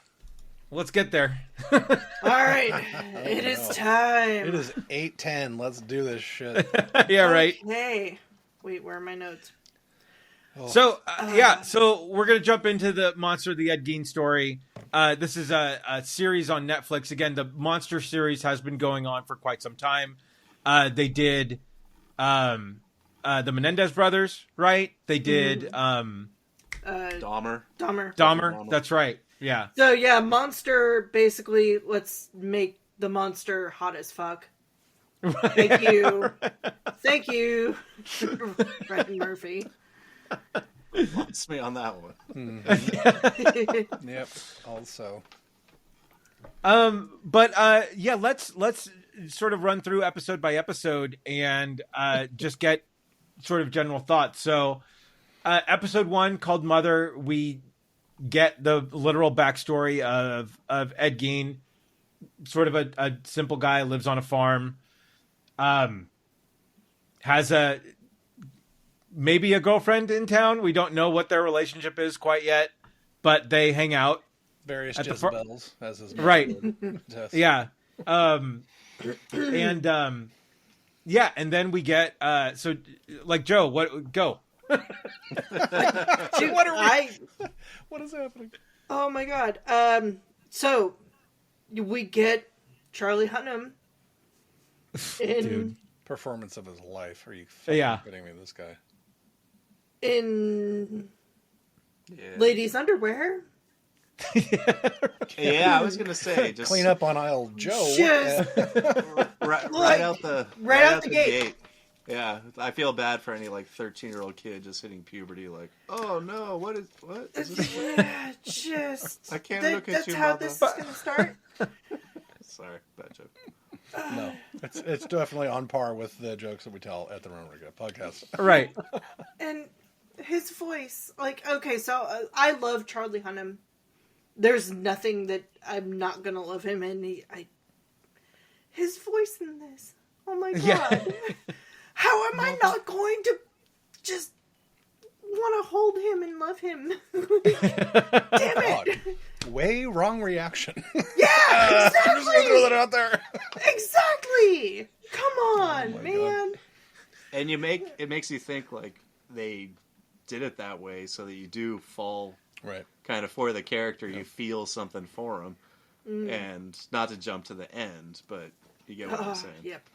Let's get there. All right, it is time. It is 8:10. Let's do this shit. Yeah, right. Okay. Wait, where are my notes? So, so we're going to jump into the Monster, the Ed Gein Story. This is a series on Netflix. Again, the Monster series has been going on for quite some time. They did the Menendez brothers, right? They did Dahmer. Dahmer. That's right. Yeah. So yeah, Monster, basically, let's make the monster hot as fuck. Thank you. Thank you, Ryan Murphy. Lost me on that one. Yep. Also, But yeah, let's sort of run through episode by episode and just get sort of general thoughts. So, episode 1 called Mother, we get the literal backstory of Ed Gein, sort of a simple guy, lives on a farm, has maybe a girlfriend in town. We don't know what their relationship is quite yet, but they hang out. various At the Jezebels, as his mom Right. would attest. Yeah. Yeah, and then we get so Joe, go. Dude, What is happening? oh my god. So we get Charlie Hunnam in Dude. Performance of his life. Are you fucking Yeah. kidding me? This guy. in Yeah. ladies' underwear. Yeah, I was gonna say just Clean up on aisle Joe. Just right out the out the gate. Yeah, I feel bad for any 13-year-old kid just hitting puberty. Oh no, what is this? Yeah, just I can't that- look at that's you, how Mother. this is gonna start. Sorry, bad joke. No, it's definitely on par with the jokes that we tell at the Rum Regret podcast. Right. And his voice, like, okay, so I love Charlie Hunnam. There's nothing that I'm not gonna love him in. His voice in this. Oh my god! Yeah. How am I not going to just want to hold him and love him? Damn it! Way wrong reaction. Yeah, I'm just gonna throw exactly. that out there. Exactly. Come on, my man. And it makes you think like they did it that way so that you do fall Right. kind of for the character. You feel something for him, and not to jump to the end, but you get what I'm saying. Yep.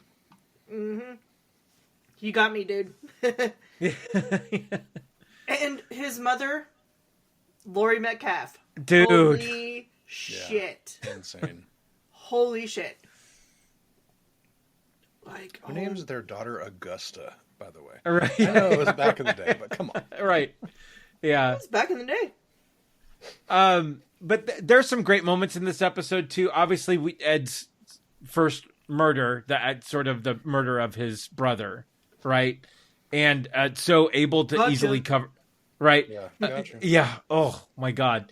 Mm-hmm. You got me, dude. And his mother, Laurie Metcalf. Dude. Holy shit. Insane. Holy shit. Like, Who names their daughter Augusta, by the way? Right. I know it was back in the day, but come on. Right. Yeah. It's back in the day. But there's some great moments in this episode too. Obviously, Ed's first murder, sort of the murder of his brother, right? And so able to Gotcha. easily cover, right? Yeah, gotcha. Yeah. Oh my god.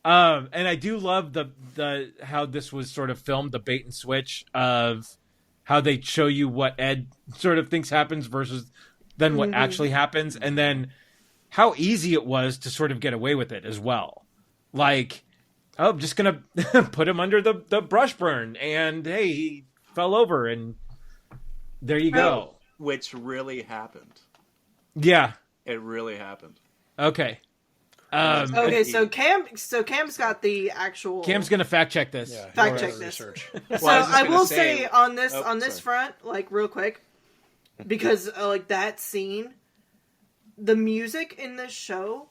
And I do love the how this was sort of filmed, the bait and switch of how they show you what Ed sort of thinks happens versus then what actually happens, and then how easy it was to sort of get away with it as well. Like, oh, I'm just gonna put him under the brush burn, and hey, he fell over, and there you go. Which really happened. Yeah. It really happened. Okay. Okay, so Cam's got the actual. Cam's gonna fact check this. Yeah, Fact you'll check have to this. research. So Well, I was just I gonna will say- say on this Oh, on this sorry. front, like real quick, because like that scene, the music in this show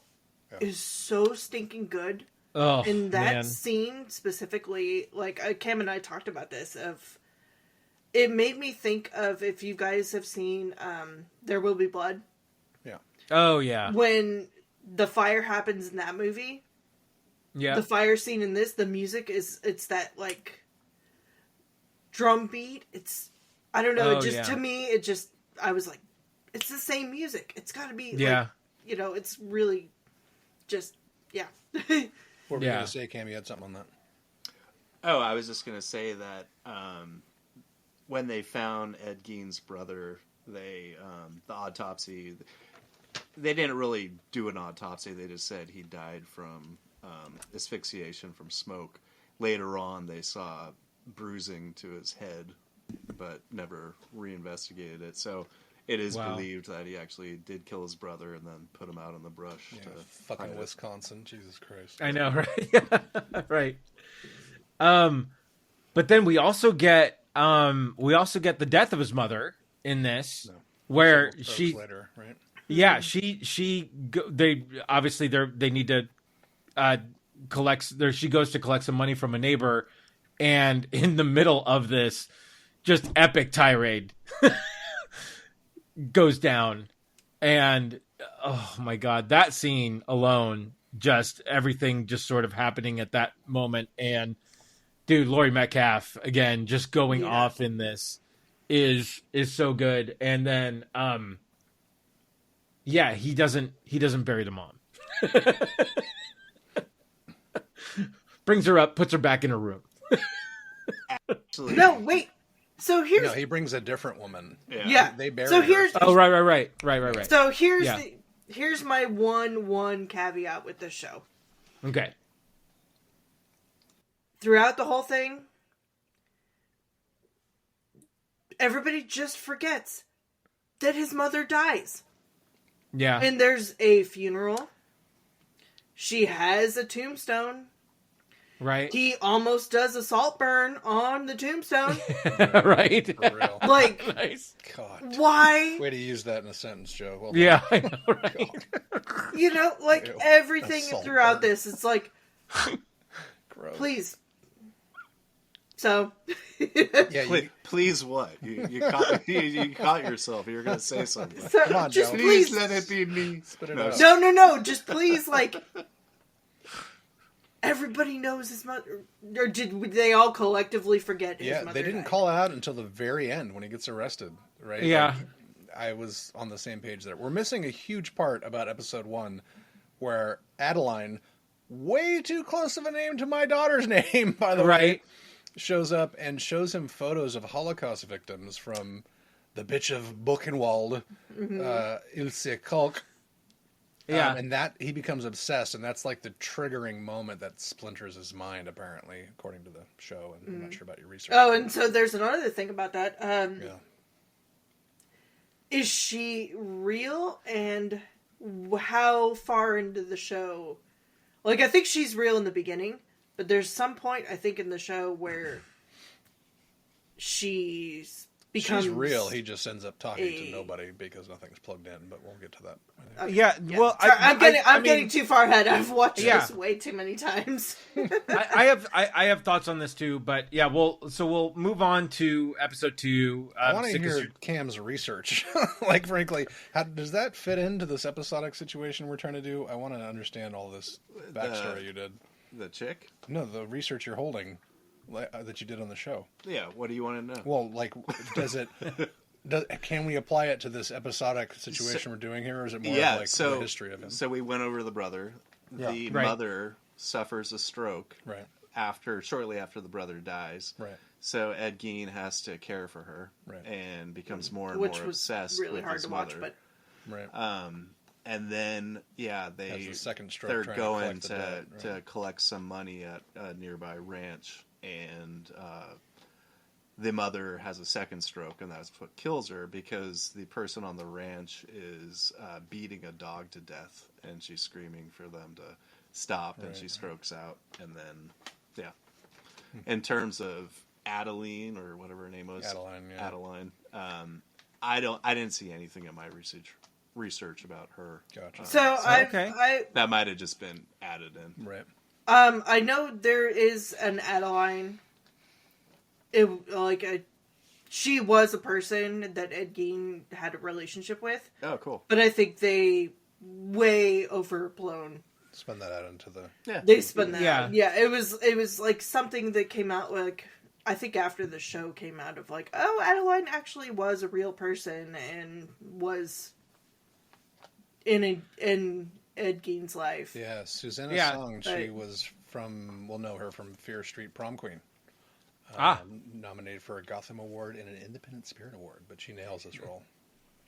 is so stinking good. Oh, In that man. scene specifically, like Cam and I talked about this. It made me think of, if you guys have seen There Will Be Blood, Oh yeah. when the fire happens in that movie. Yeah. The fire scene in this, the music it's that like drum beat. I don't know. Oh, It just yeah. to me, I was like, it's the same music. It's got to be. Yeah. Like, it's really just yeah. What were you Yeah. going to say, Cam? You had something on that? Oh, I was just going to say that when they found Ed Gein's brother, the autopsy, they didn't really do an autopsy. They just said he died from asphyxiation from smoke. Later on, they saw bruising to his head, but never reinvestigated it. So it is Wow. believed that he actually did kill his brother and then put him out in the brush. Yeah, to fucking hide it. Wisconsin. Jesus Christ. I know, right? Right. But then we also get the death of his mother in this, No. where Several she, folks later, right? yeah, they obviously they need to she goes to collect some money from a neighbor, and in the middle of this just epic tirade goes down, and oh my god, that scene alone, just everything just sort of happening at that moment. And dude, Laurie Metcalf again just going off in this is so good. And then yeah, he doesn't bury the mom. Brings her up, puts her back in her room. Actually, No, wait. So here's No, he brings a different woman. yeah. They bury So her. here's Oh, right. so here's Yeah. here's my one caveat with this show. Okay. Throughout the whole thing, everybody just forgets that his mother dies. Yeah. And there's a funeral. She has a tombstone. Right. He almost does a salt burn on the tombstone. Right. For real. Like, Nice. God. why? Way to use that in a sentence, Joe. Well, Yeah, I know, right? You know, like Ew. everything A salt throughout burn. this, it's like, gross. please. So, Yeah, please what? You caught yourself. You were going to say something. so Come on, just Joe. please. Let it be me. spit it No, out. No. Just please, like, everybody knows his mother, or did they all collectively forget his mother? They didn't died? call it out until the very end when he gets arrested, right? Yeah. Like, I was on the same page there. We're missing a huge part about episode 1 where Adeline, way too close of a name to my daughter's name, by the way, Right. shows up and shows him photos of Holocaust victims from the bitch of Buchenwald, Ilse Kalk. Yeah. And that he becomes obsessed, and that's like the triggering moment that splinters his mind, apparently, according to the show. And I'm not sure about your research. Oh, and so there's another thing about that. Yeah. Is she real, and how far into the show? Like, I think she's real in the beginning, but there's some point, I think, in the show where she's real. He just ends up talking to nobody because nothing's plugged in. But we'll get to that. Yeah. Well, Sorry, I'm mean, getting too far ahead. I've watched this way too many times. I have thoughts on this too, but yeah, we'll move on to episode 2. I want to hear Cam's research. Like, frankly, how does that fit into this episodic situation we're trying to do? I want to understand all this backstory you did. The chick? No, the research you're holding that you did on the show. Yeah. What do you want to know? Well, like, can we apply it to this episodic situation we're doing here, or is it more of like the history of him? So we went over the brother. Yeah. The Right. mother suffers a stroke Right. shortly after the brother dies. Right. So Ed Gein has to care for her, Right. and becomes more and Which more was obsessed really with hard his to mother. watch, but Right. And then Has the second stroke they're trying going to collect the debt, right? to collect some money at a nearby ranch, and the mother has a second stroke, and that's what kills her, because the person on the ranch is beating a dog to death, and she's screaming for them to stop, and she strokes out, and then in terms of Adeline, or whatever her name was, Adeline, I didn't see anything in my research about her. Gotcha. so That might have just been added in. Right. I know there is an Adeline. She was a person that Ed Gein had a relationship with, Oh, cool. but I think they way overblown. Spend that out into the. Yeah. They spun that. Yeah. out. Yeah. It was like something that came out like, I think after the show came out, of like, oh, Adeline actually was a real person and was in Ed Gein's life. Yeah, Susanna Yeah, Song. She right. was from. We'll know her from Fear Street Prom Queen. Nominated for a Gotham Award and an Independent Spirit Award, but she nails this role.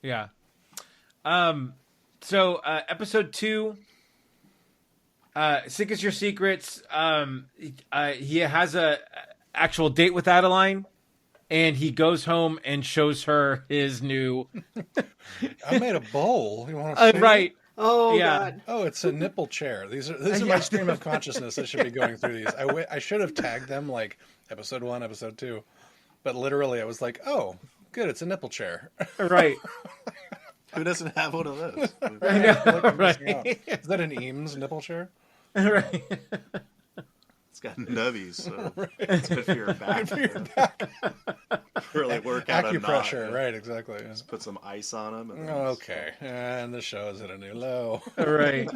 Yeah. So episode 2, Sick as Your Secrets. He has a actual date with Adeline, and he goes home and shows her his new. I made a bowl. You want to see? Right. Oh, Yeah. God. Oh, it's a nipple chair. These are my stream of consciousness. I should be going through these. I should have tagged them like episode 1, episode 2, but literally I was like, oh, good, it's a nipple chair. Right. Who doesn't have one of those? I know, Like, I'm missing right. out. Is that an Eames nipple chair? Right. It's got nubbies, so it's good for your back. Really work out a knot. Acupressure, right? Exactly. Just put some ice on them. And then Okay, and the show is at a new low. Right.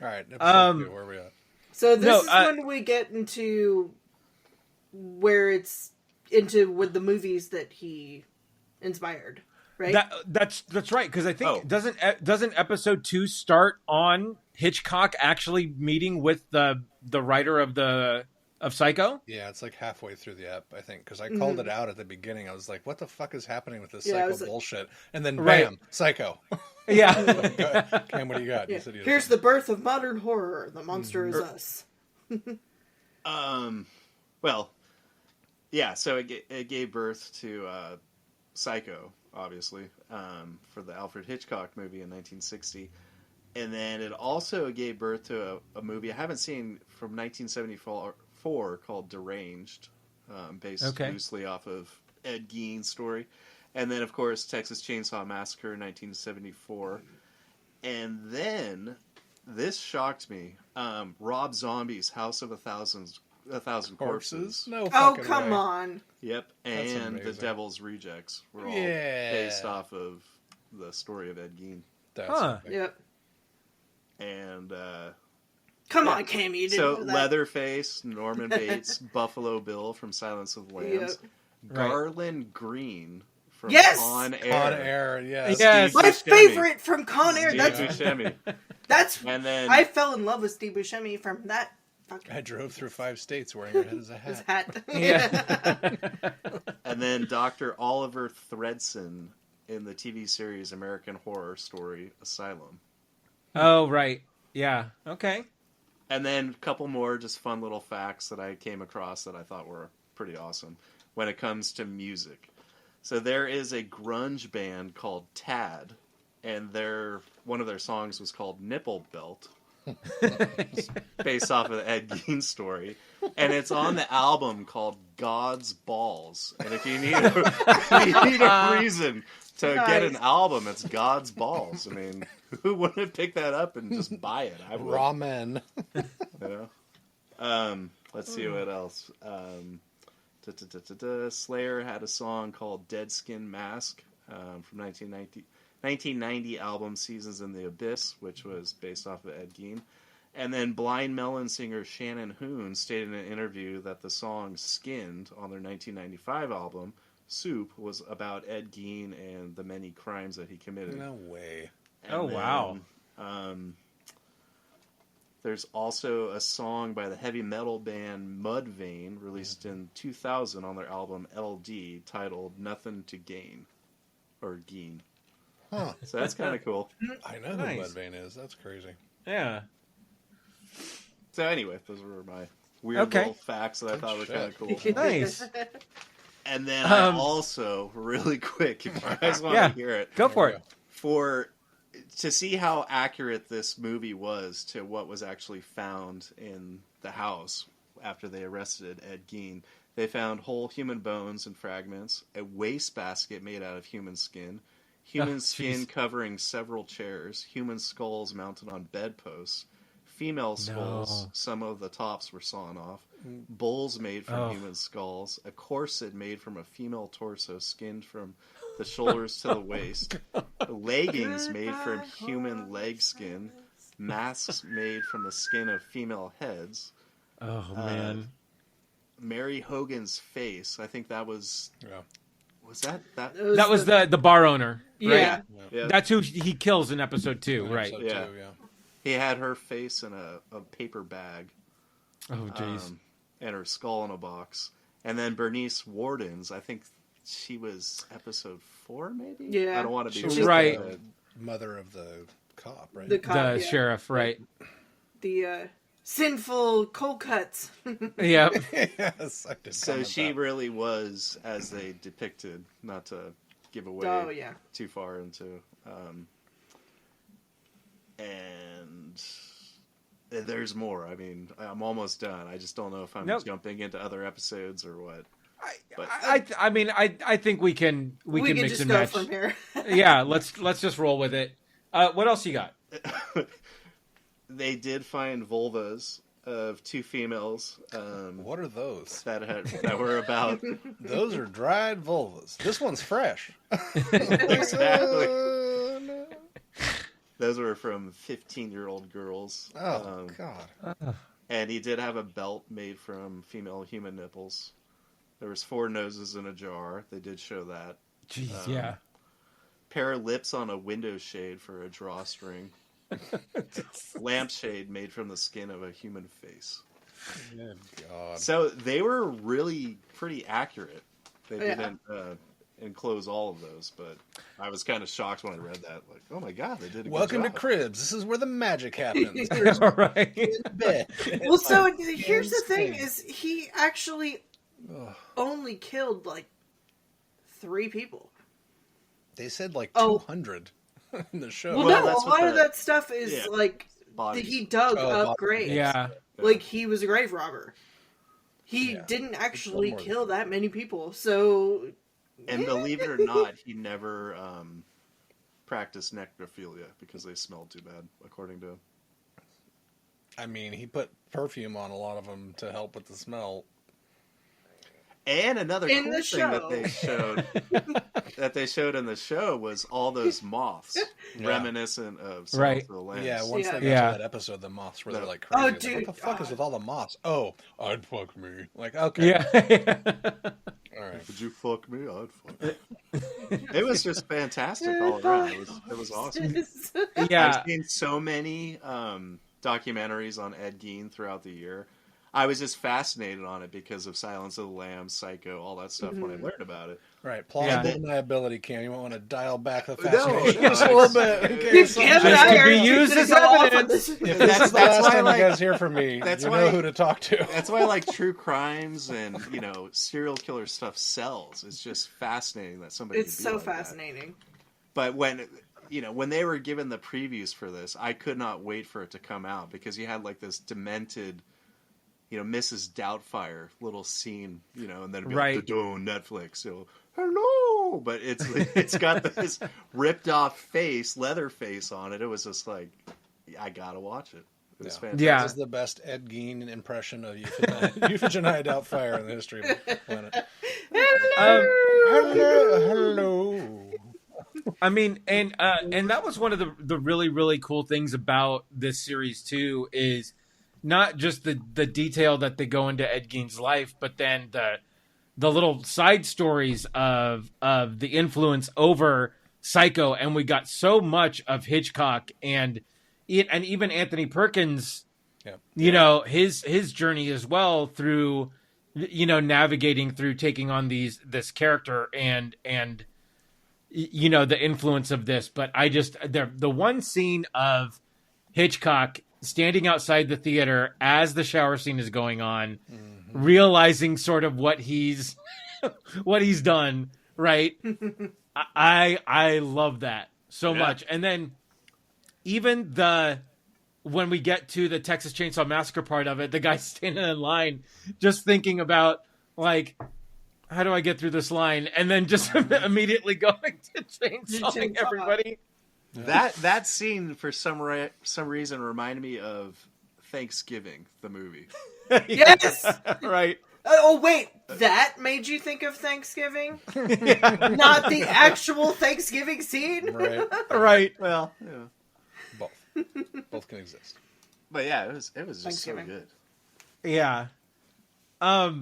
All right, episode 2, where are we at? So this No, is when we get into where it's into with the movies that he inspired, right? That's right, because I think Oh. doesn't episode 2 start on Hitchcock actually meeting with the writer of Psycho? Yeah, it's like halfway through the ep, I think, because I called it out at the beginning. I was like, "What the fuck is happening with this Yeah, I Psycho was like- bullshit?" And then, Right. bam, Psycho. Yeah. Cam, what do you got? Yeah. You said you had Here's something. the birth of modern horror. The monster is us. Well, yeah. So it gave birth to Psycho, obviously, for the Alfred Hitchcock movie in 1960, and then it also gave birth to a movie I haven't seen from 1974 called Deranged, based loosely off of Ed Gein Story. And then, of course, Texas Chainsaw Massacre in 1974. And then, this shocked me, Rob Zombie's House of a Thousand Corpses. No Oh, fucking come way. on. Yep, That's and The amazing. Devil's Rejects were all Yeah. based off of the story of Ed Gein. That's Huh. amazing. Yep. And Come on, Cam, you didn't know that. Leatherface, Norman Bates, Buffalo Bill from Silence of the Lambs, Right. Garland Green from Yes! Con Air. Con Air, yes. Yes. My Buscemi. favorite from Con Air. Steve Buscemi. That's. And then I fell in love with Steve Buscemi from that. I drove through 5 states wearing your head as a His hat. hat. Yeah. and then Dr. Oliver Thredson in the TV series American Horror Story Asylum. Oh, right. Yeah. Okay. And then a couple more just fun little facts that I came across that I thought were pretty awesome when it comes to music. So there is a grunge band called Tad, and one of their songs was called Nipple Belt, based off of the Ed Gein Story. And it's on the album called God's Balls. And if you need a reason to get an album, it's God's Balls. I mean, who wouldn't pick that up and just buy it? I would. Ramen. You know? Let's see what else. Slayer had a song called Dead Skin Mask from 1990 album Seasons in the Abyss, which was based off of Ed Gein. And then Blind Melon singer Shannon Hoon stated in an interview that the song Skinned on their 1995 album, Soup, was about Ed Gein and the many crimes that he committed. No way. And wow. There's also a song by the heavy metal band Mudvayne released in 2000 on their album LD titled Nothing to Gain. Or Geen. Huh. So that's kind of cool. I know Nice. who Mudvayne is. That's crazy. Yeah. So anyway, those were my weird little facts that I thought were kind of cool. Nice. And then I also, really quick, if you guys want to hear it, Go for it. To see how accurate this movie was to what was actually found in the house after they arrested Ed Gein. They found whole human bones and fragments, a wastebasket made out of human skin skin covering several chairs, human skulls mounted on bedposts, female skulls, some of the tops were sawn off, bowls made from human skulls, a corset made from a female torso skinned from the shoulders to the waist, leggings made from human leg skin, masks made from the skin of female heads. Oh, man. Mary Hogan's face, I think that was... Yeah. Was that? That was the bar owner. Right? Yeah. Yeah. That's who he kills in episode 2, right? Episode Yeah. 2, yeah. He had her face in a paper bag. Oh, jeez. And her skull in a box. And then Bernice Warden's, I think she was episode 4, maybe? Yeah. I don't want to be... She was Right. the mother of the cop, right? The cop, The yeah. sheriff, right? The sinful cold cuts. Yep. Yes, I did So comment she that. really was, as they depicted, not to give away yeah. too far into... and there's more. I mean, I'm almost done. I just don't know if I'm jumping into other episodes or what. I mean, I think we can We can mix just and go match. from here. Yeah, let's just roll with it. What else you got? They did find vulvas of 2 females What are those? that were about Those are dried vulvas. This one's fresh. exactly. Those were from 15-year-old girls. Oh, God. And he did have a belt made from female human nipples. There was 4 noses in a jar. They did show that. Jeez, yeah. Pair of lips on a window shade for a drawstring. Lampshade made from the skin of a human face. Good God. So they were really pretty accurate. They Yeah. didn't enclose all of those, but I was kind of shocked when I read that. Like, oh my God, they did a good Welcome to job. Cribs. This is where the magic happens. All right. Well, so here's the thing: is he actually only killed like 3 people? They said like Oh. 200 in the show. Well, Well, no, that's a what lot of the- that stuff is yeah, like bodies. he dug Oh, up bodies. graves. Yeah. Like he was a grave robber. He Yeah. didn't actually more than kill that many people. So And believe it or not, he never practiced necrophilia because they smelled too bad, according to him. I mean, he put perfume on a lot of them to help with the smell. And another In cool the thing that they showed in the show was all those moths, reminiscent of Silence of the Lambs. Yeah, once they got to that episode, the moths were like crazy. Oh, Like, dude. what the fuck is with all the moths? Oh, I'd fuck me. Like, okay. Yeah. All right. Would you fuck me? I'd fuck. It was just fantastic all around. It was awesome. Yeah. I've seen so many documentaries on Ed Gein throughout the year. I was just fascinated on it because of Silence of the Lambs, Psycho, all that stuff when I learned about it. Right, plausible deniability, Cam. You might want to dial back the No, fascination no, just a little bit. Okay, This could be used as evidence. If this is the last why, time like, you guys hear from me, that's you why- know who to talk to. That's why like true crimes and serial killer stuff sells. It's just fascinating that somebody. It's could be so like that. fascinating. But when they were given the previews for this, I could not wait for it to come out because you had like this demented, Mrs. Doubtfire little scene, and then it'd be like, Netflix, hello, but it's got this ripped off face, leather face on it. It was just like, I gotta watch it. It was fantastic. Yeah. This is the best Ed Gein impression of Euphigenia Doubtfire in the history of the planet. Hello. I mean, and that was one of the really, really cool things about this series too, is not just the detail that they go into Ed Gein's life, but then the little side stories of the influence over Psycho, and we got so much of Hitchcock and even Anthony Perkins, his journey as well through, navigating through taking on this character and the influence of this. But the one scene of Hitchcock standing outside the theater as the shower scene is going on, realizing sort of what he's done, right? I love that so much. And then even when we get to the Texas Chainsaw Massacre part of it, the guy's standing in line just thinking about, like, how do I get through this line? And then just immediately going to chainsawing everybody. That scene for some reason reminded me of Thanksgiving, the movie. Yes! Right. Oh, wait. That made you think of Thanksgiving? Not the actual Thanksgiving scene? Right. Right. Well, Both can exist. but yeah, it was just so good. Yeah. A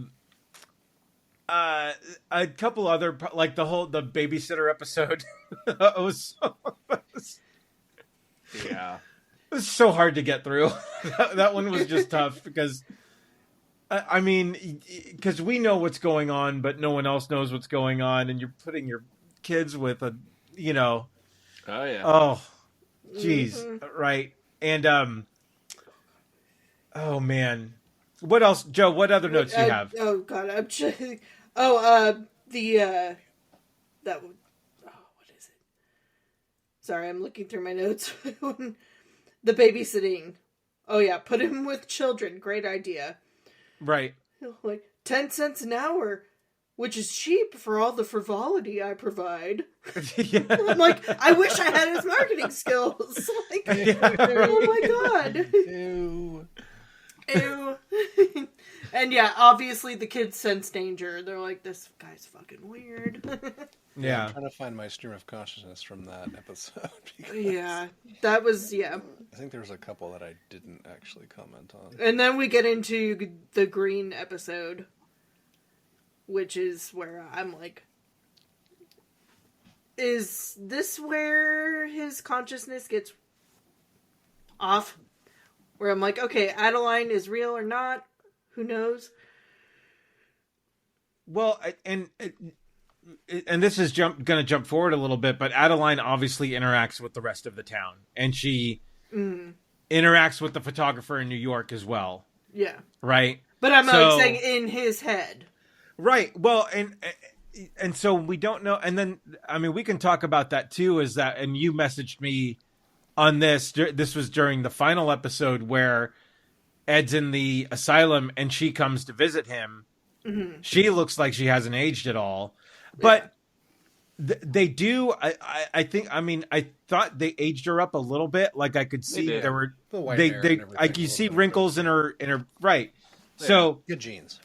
couple other, like the babysitter episode. It was so hard to get through. That one was just tough because, because we know what's going on, but no one else knows what's going on, and you're putting your kids with Oh yeah. Oh, geez. Right. And, oh man. What else, Joe? What other notes do you have? Oh God, I'm just... what is it? Sorry, I'm looking through my notes. The babysitting. Oh yeah, put him with children. Great idea. Right. Like 10 cents an hour, which is cheap for all the frivolity I provide. Yeah. I'm like, I wish I had his marketing skills. Like, oh my God. Ew. Ew. And yeah, obviously the kids sense danger. They're like, this guy's fucking weird. Yeah. I'm trying to find my stream of consciousness from that episode. Yeah, that was, I think there was a couple that I didn't actually comment on. And then we get into the green episode, which is where I'm like, is this where his consciousness gets off? Where I'm like, okay, Adeline is real or not? Who knows? Well, and this is going to jump forward a little bit, but Adeline obviously interacts with the rest of the town, and she interacts with the photographer in New York as well. Yeah. Right? But I'm like saying in his head. Right. Well, and so we don't know. And then, we can talk about that too, is that, and you messaged me on this was during the final episode where Ed's in the asylum and she comes to visit him. Mm-hmm. She looks like she hasn't aged at all, but they do. I think, I thought they aged her up a little bit. Like I could see there were, you see wrinkles in her, right. Yeah. So good genes.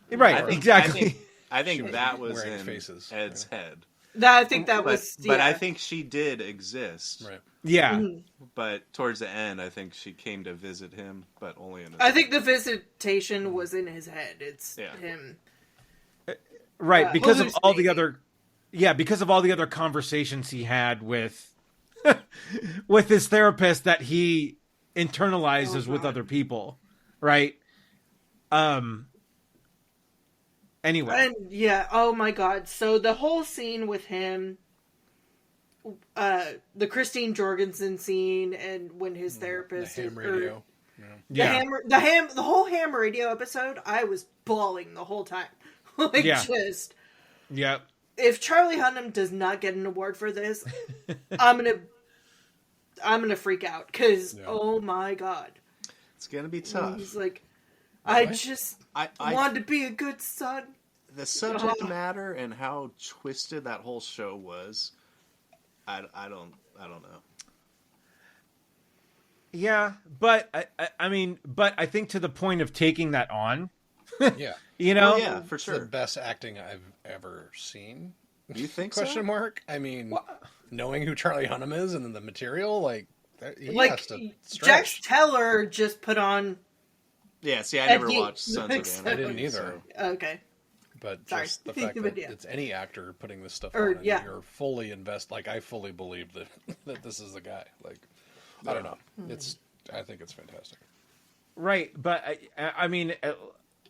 right. Exactly. I think was that was wearing in faces, Ed's right? head. I think that was. But I yeah. think she did exist. Right. Yeah. Mhm. But towards the end, I think she came to visit him, but only in his I think head. the visitation was in his head. It's Yeah. him. Right, because of all the hallucinating. because of all the other conversations he had with with his therapist that he internalizes with God. other people, right? Anyway, And yeah, oh my god. So the whole scene with him, the Christine Jorgensen scene, and when his The therapist ham or radio. yeah, the whole ham radio episode, I was bawling the whole time. Like Yeah. just yeah, if Charlie Hunnam does not get an award for this, I'm gonna freak out because Yeah. oh my god, It's gonna be tough. he's like, I What? just I wanted to be a good son. the subject matter and how twisted that whole show was. I don't know. yeah. But I mean, but I think to the point of taking that on, Yeah. you know, Oh, yeah, for It's the sure. best acting I've ever seen. You think Question so? mark? I mean, knowing who Charlie Hunnam is and then the material, like, he Like has to Jax stretch. Teller just put on. Yeah. See, I Ed never Gein- watched Sons of I Anarchy. didn't either. Okay, But Sorry. just the fact But that yeah. it's any actor putting this stuff Or, on and yeah. you're fully invested. Like, I fully believe that that this is the guy. Like, I don't know. I think it's fantastic. right. But I mean,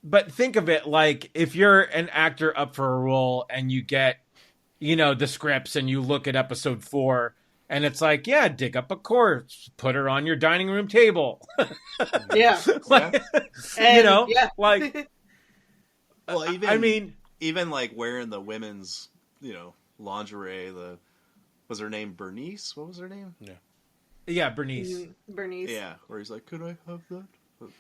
but think of it like if you're an actor up for a role and you get, you know, the scripts and you look at episode 4 and it's like, yeah, dig up a corpse, put her on your dining room table. yeah, Like, and, you know, yeah. like, Well, even I mean, even like wearing the women's, lingerie. Was her name Bernice? What was her name? yeah, Bernice. Bernice. Yeah, where he's like, "Could I have that?"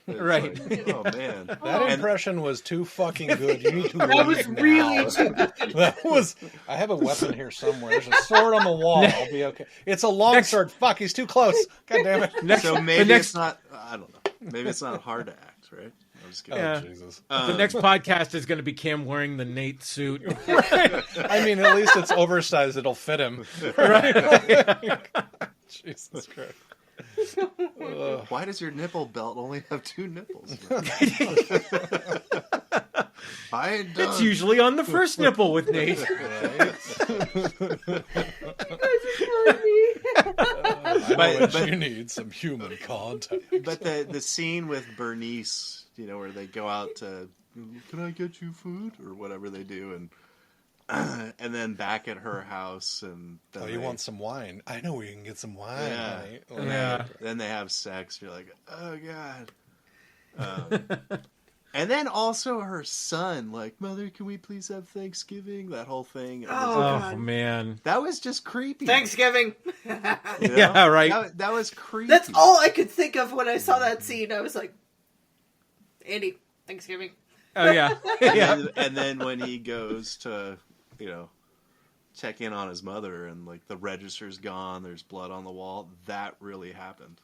It's Right. like, oh man, That And- impression was too fucking good. You need to That leave was now. really That was. I have a weapon here somewhere. There's a sword on the wall. I'll be okay. It's a long sword. Fuck, he's too close. God damn it. Next, so the maybe next, it's not. I don't know. Maybe it's not hard to act, right? I'm just kidding. Yeah. Oh, Jesus. the next podcast is going to be Cam wearing the Nate suit. I mean, at least it's oversized. It'll fit him. Right? Jesus Christ. Why does your nipple belt only have 2 nipples? I ain't done. It's usually on the first nipple with Nate. Right? I But- know what you need some human contact. But the scene with Bernice, where they go out to, can I get you food or whatever they do, and then back at her house, and then Oh, you want some wine? I know where you can get some wine, Yeah. honey. Yeah. then they have sex. You're like, oh god. And then also her son, like, Mother, can we please have Thanksgiving? That whole thing. It was- Oh, Oh, God. man. that was just creepy. Thanksgiving. you know? Yeah, right. That was creepy. That's all I could think of when I saw that scene. I was like, Andy, Thanksgiving. Oh, yeah. Yeah. And then when he goes to, check in on his mother, and like the register's gone, there's blood on the wall. That really happened,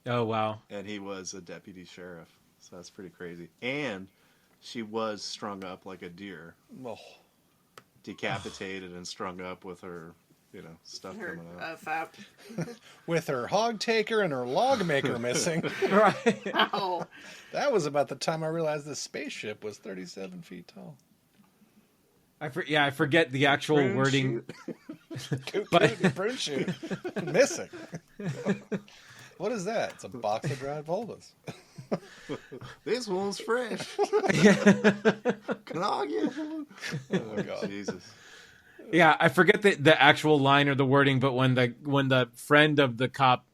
Oh, wow. and he was a deputy sheriff. So that's pretty crazy. And she was strung up like a deer, Oh, decapitated and strung up with her, stuff Her coming out. fab. with her hog taker and her log maker missing. Right. Ow. That was about the time I realized this spaceship was 37 feet tall. I forget the actual Prune wording. shoot. But prune shoot missing. What is that? It's a box of dried vulvas. This one's fresh. Can I get one? Oh God. Jesus. Yeah, I forget the actual line or the wording, but when the friend of the cop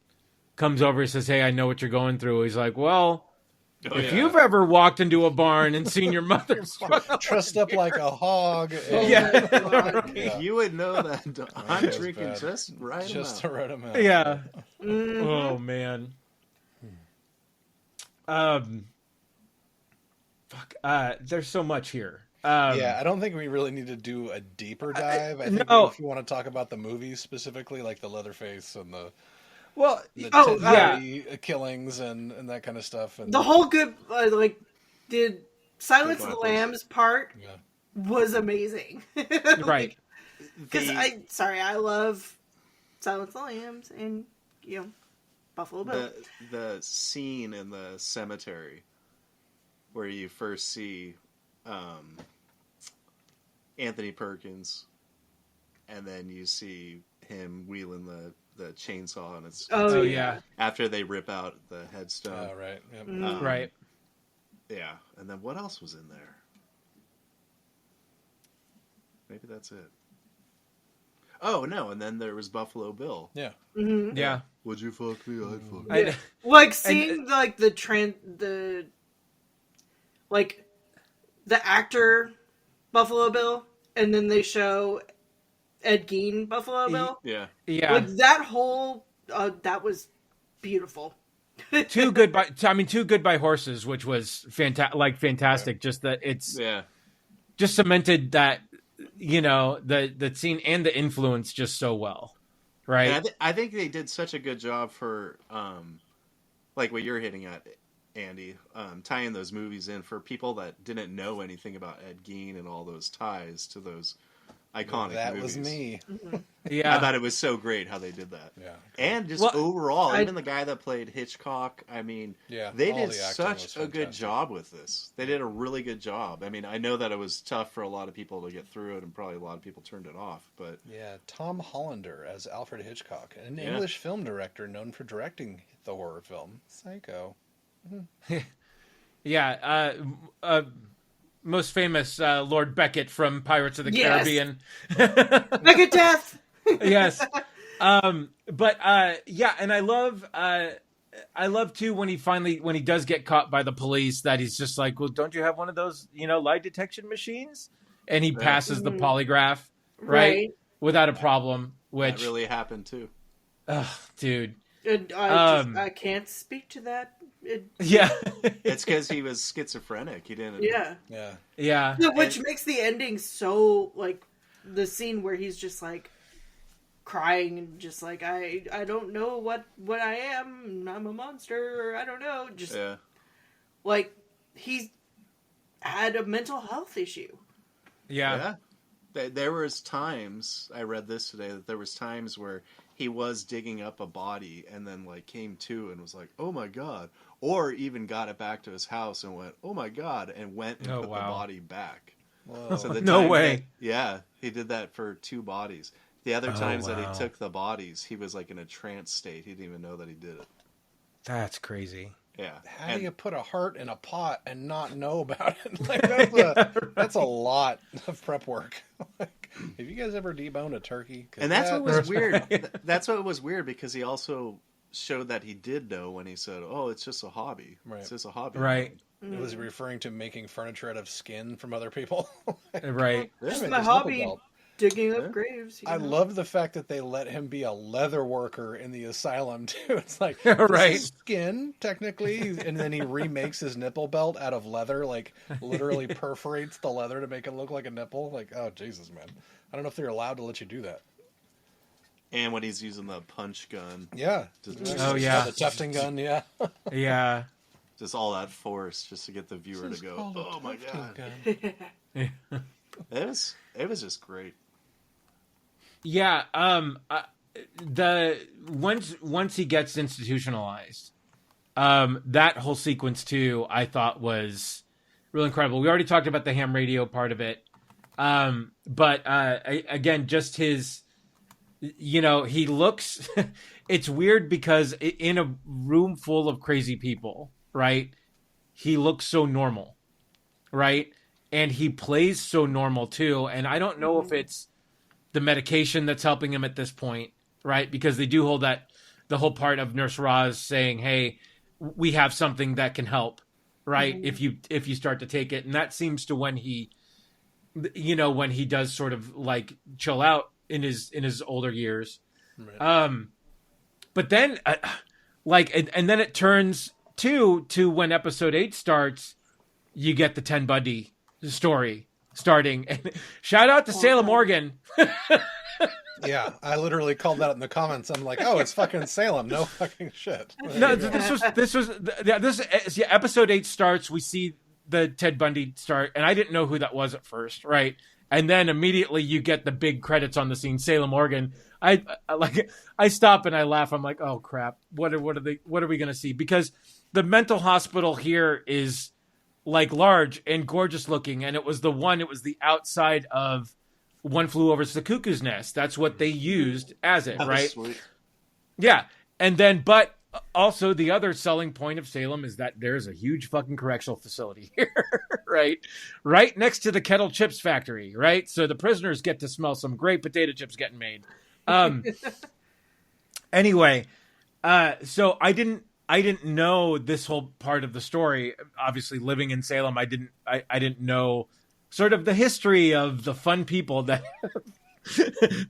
comes over and says, "Hey, I know what you're going through," he's like, "Well, if you've ever walked into a barn and seen your mother strung up Dressed up like a hog. And Yeah. Oh, my God. Yeah. You would know that. I'm That's drinking bad. just right Just amount. to write them out. Yeah. Mhm. Oh man. Fuck. There's so much here. Yeah, I don't think we really need to do a deeper dive. I think no. if you want to talk about the movies specifically, like the Leatherface and the Well, Oh, Teddy killings and that kind of stuff. And The whole good, did Silence of the Good weapons. Lambs part yeah. was amazing. Right. Because I love Silence of the Lambs and Buffalo Bill. The scene in the cemetery where you first see Anthony Perkins, and then you see him wheeling the chainsaw, and it's Oh yeah. after they rip out the headstone. Oh, right. Yep. Right. Yeah, and then what else was in there? Maybe that's it. Oh no, and then there was Buffalo Bill. Yeah. Mm-hmm. Yeah. Would you fuck me? I'd fuck you. I- Like seeing the actor Buffalo Bill, and then they show Ed Gein Buffalo Bill. Yeah. Yeah. Like that whole that was beautiful. Too good by horses, which was fantastic. Just that it's just cemented that the scene and the influence just so well, right? And I think they did such a good job for like what you're hitting at, Andy, tying those movies in for people that didn't know anything about Ed Gein and all those ties to those iconic That movies. was me. Yeah, I thought it was so great how they did that. Yeah. And just Well, overall, even the guy that played Hitchcock, I mean, Yeah, they all did the acting such was a good fantastic. job with this. They did a really good job. I mean, I know that it was tough for a lot of people to get through it, and probably a lot of people turned it off, but Yeah, Tom Hollander as Alfred Hitchcock, an English film director known for directing the horror film Psycho. yeah. Most famous Lord Beckett from Pirates of the Yes. Caribbean. Megadeth. Yes. But yeah, and I love too when he does get caught by the police that he's just like, well, don't you have one of those, lie detection machines? And he passes the polygraph, right? Without a problem, which that really happened too. dude. And I can't speak to that. Yeah. It's because he was schizophrenic. He didn't. Yeah. Yeah. Yeah. Which makes the ending so, like, the scene where he's just, like, crying and just, like, I don't know what I am. I'm a monster. Or I don't know. Just, like, he's had a mental health issue. Yeah. There was times, I read this today, that there was times where he was digging up a body and then, like, came to and was like, oh my God. Or even got it back to his house and went, oh my God, and went and put the body back. Whoa. So the No time way. he did that for 2 bodies. The other times that he took the bodies, he was like in a trance state. He didn't even know that he did it. That's crazy. Yeah. How do you put a heart in a pot and not know about it? Like, that's a lot of prep work. Like, have you guys ever deboned a turkey? And that's what was weird. That's what was weird because he also showed that he did know when he said, "Oh, it's just a hobby. Right. It's just a hobby." Right. It was referring to making furniture out of skin from other people. Right. Just Wait a minute, my there's hobby, nipple belt. digging up graves. I love the fact that they let him be a leather worker in the asylum too. It's like Right. this is skin technically, and then he remakes his nipple belt out of leather, like literally perforates the leather to make it look like a nipple. Like, oh Jesus, man! I don't know if they're allowed to let you do that. And when he's using the punch gun, Yeah. Oh, yeah. The tufting gun. Yeah. Yeah. just all that force just to get the viewer to go, "Oh my God!" Gun. It was just great. Yeah. The once he gets institutionalized, that whole sequence too, I thought was really incredible. We already talked about the ham radio part of it, but again, just his, he looks. It's weird because in a room full of crazy people, right? He looks so normal, right? And he plays so normal too. And I don't know if it's the medication that's helping him at this point, right? Because they do hold the whole part of Nurse Roz saying, "Hey, we have something that can help," right? If you start to take it, and that seems to when he does sort of like chill out in his older years. Right. But then, and then it turns to when episode 8 starts, you get the Ted Bundy story starting. And shout out to Salem, Oregon. Yeah, I literally called that in the comments. I'm like, oh, it's fucking Salem. No fucking shit. No, this was episode 8 starts. We see the Ted Bundy start, and I didn't know who that was at first, right? And then immediately you get the big credits on the scene, Salem, Oregon. I stop and I laugh. I'm like, oh crap! What are we gonna see? Because the mental hospital here is like large and gorgeous looking, and it was the outside of One Flew Over the Cuckoo's Nest. That's what they used as it, right? Sweet. Yeah, and then but also the other selling point of Salem is that there's a huge fucking correctional facility here, right next to the Kettle Chips factory, right? So the prisoners get to smell some great potato chips getting made. Anyway, so I didn't know this whole part of the story. Obviously, living in Salem, I didn't know sort of the history of the fun people that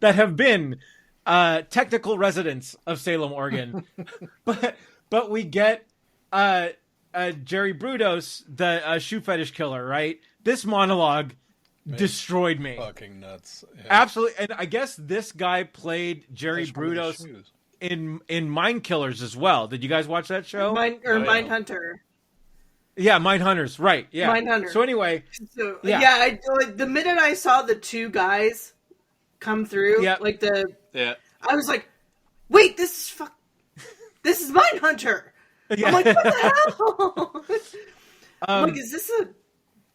that have been technical residents of Salem, Oregon. but we get Jerry Brudos, the shoe fetish killer, right? This monologue destroyed me. Fucking nuts. Yeah. Absolutely. And I guess this guy played Jerry That's one of the Brudos shoes. in Mind Killers as well. Did you guys watch that show? Mind Hunter. Yeah, Mind Hunters. Right. Yeah. Mindhunter. So anyway, So Yeah. yeah, the minute I saw the two guys come through, Yeah. Yeah. I was like, wait, this is Mind Hunter. yeah. I'm like, what the hell? I'm Um, like, is this a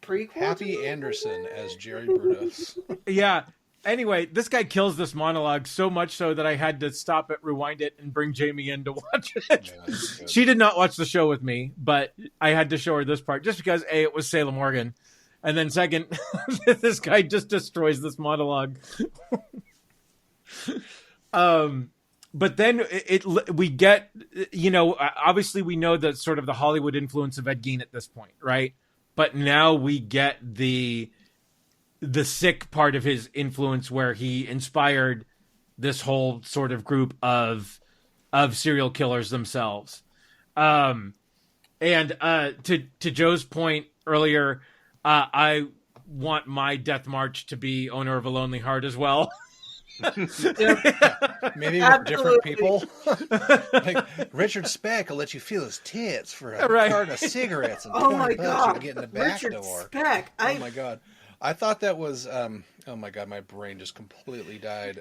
prequel? Happy Anderson as Jerry Brudos. yeah. Anyway, this guy kills this monologue so much so that I had to stop it, rewind it, and bring Jamie in to watch it. Yeah, that's good. She did not watch the show with me, but I had to show her this part just because A, it was Salem, Oregon, and then second, this guy just destroys this monologue. But then we get, obviously we know the sort of the Hollywood influence of Ed Gein at this point, right? But now we get the sick part of his influence where he inspired this whole sort of group of serial killers themselves. And to Joe's point earlier, I want my death march to be Owner of a Lonely Heart as well. Maybe with Absolutely. different people. Like Richard Speck will let you feel his tits for a Right. carton of cigarettes and Oh 20 my bucks god, you get in the back Richard door. Speck. Oh my god. I thought that was oh my god, my brain just completely died.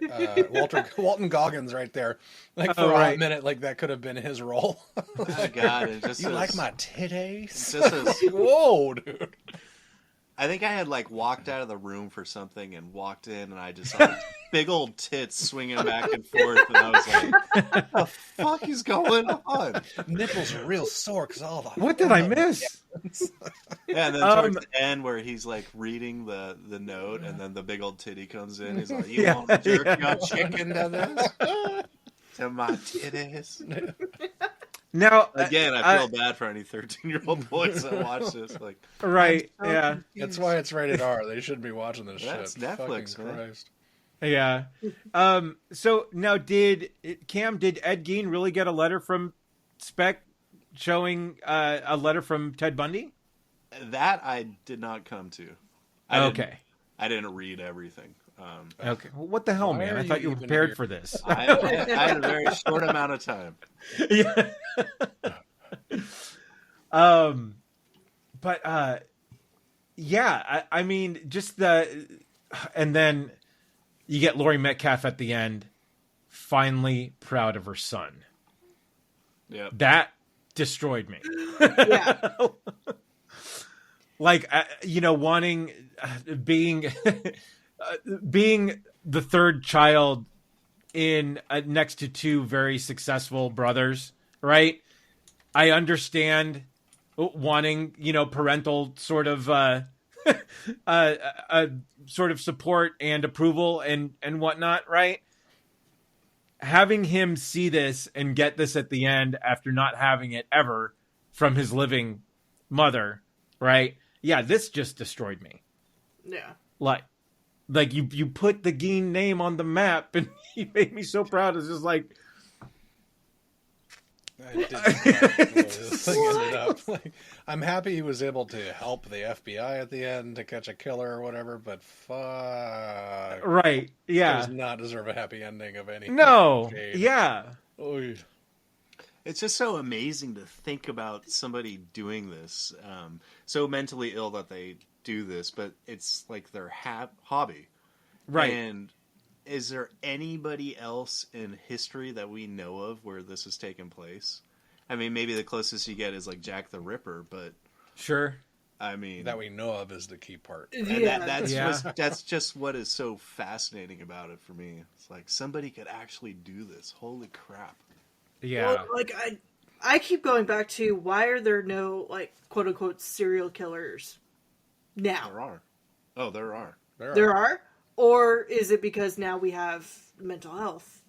Walton Goggins right there. Like for a right. minute, like that could have been his role. Oh God! It just You is- like my titties? Just as, Whoa, dude. I think I had like walked out of the room for something and walked in, and I just saw big old tits swinging back and forth, and I was like, "What the fuck is going on?" Nipples are real sore because all the What did I miss? Yeah, and then towards the end where he's like reading the note, and then the big old titty comes in. He's like, "You Yeah, want to jerk yeah. your chicken to this? To my titties?" Now, Again, I feel bad for any 13-year-old boys that watch this. Like, right, yeah. That's why it's rated R. They shouldn't be watching this That's shit. Netflix, Fucking man. Christ. Yeah. So now, did Ed Gein really get a letter from Speck showing a letter from Ted Bundy? that I did not come to. Okay. I didn't read everything. Okay. Well, what the hell, Why man? are I thought you you were even prepared here? for this. I had a very short amount of time. Yeah. But yeah, I mean, just and then you get Laurie Metcalf at the end, finally proud of her son. Yeah. That destroyed me. Yeah. Like, wanting, being the third child in next to two very successful brothers, right? I understand wanting, parental sort of sort of support and approval and whatnot, right? Having him see this and get this at the end after not having it ever from his living mother, right? Yeah, this just destroyed me. Yeah. Like you put the Gein name on the map, and he made me so proud. It's just like, I didn't know where this thing ended up. Like, I'm happy he was able to help the FBI at the end to catch a killer or whatever, but fuck. right? Yeah, Does not deserve a happy ending of any no, shade. yeah, Oy. It's just so amazing to think about somebody doing this, so mentally ill that they do this, but it's like their hobby. Right. And is there anybody else in history that we know of where this has taken place? I mean, maybe the closest you get is like Jack the Ripper, but Sure. I mean, That we know of is the key part. and Yeah. that's just what is so fascinating about it for me. It's like somebody could actually do this. Holy crap! Yeah. Well, like I keep going back to why are there no like quote unquote serial killers now? There are. Oh, there are. There are, or is it because now we have mental health?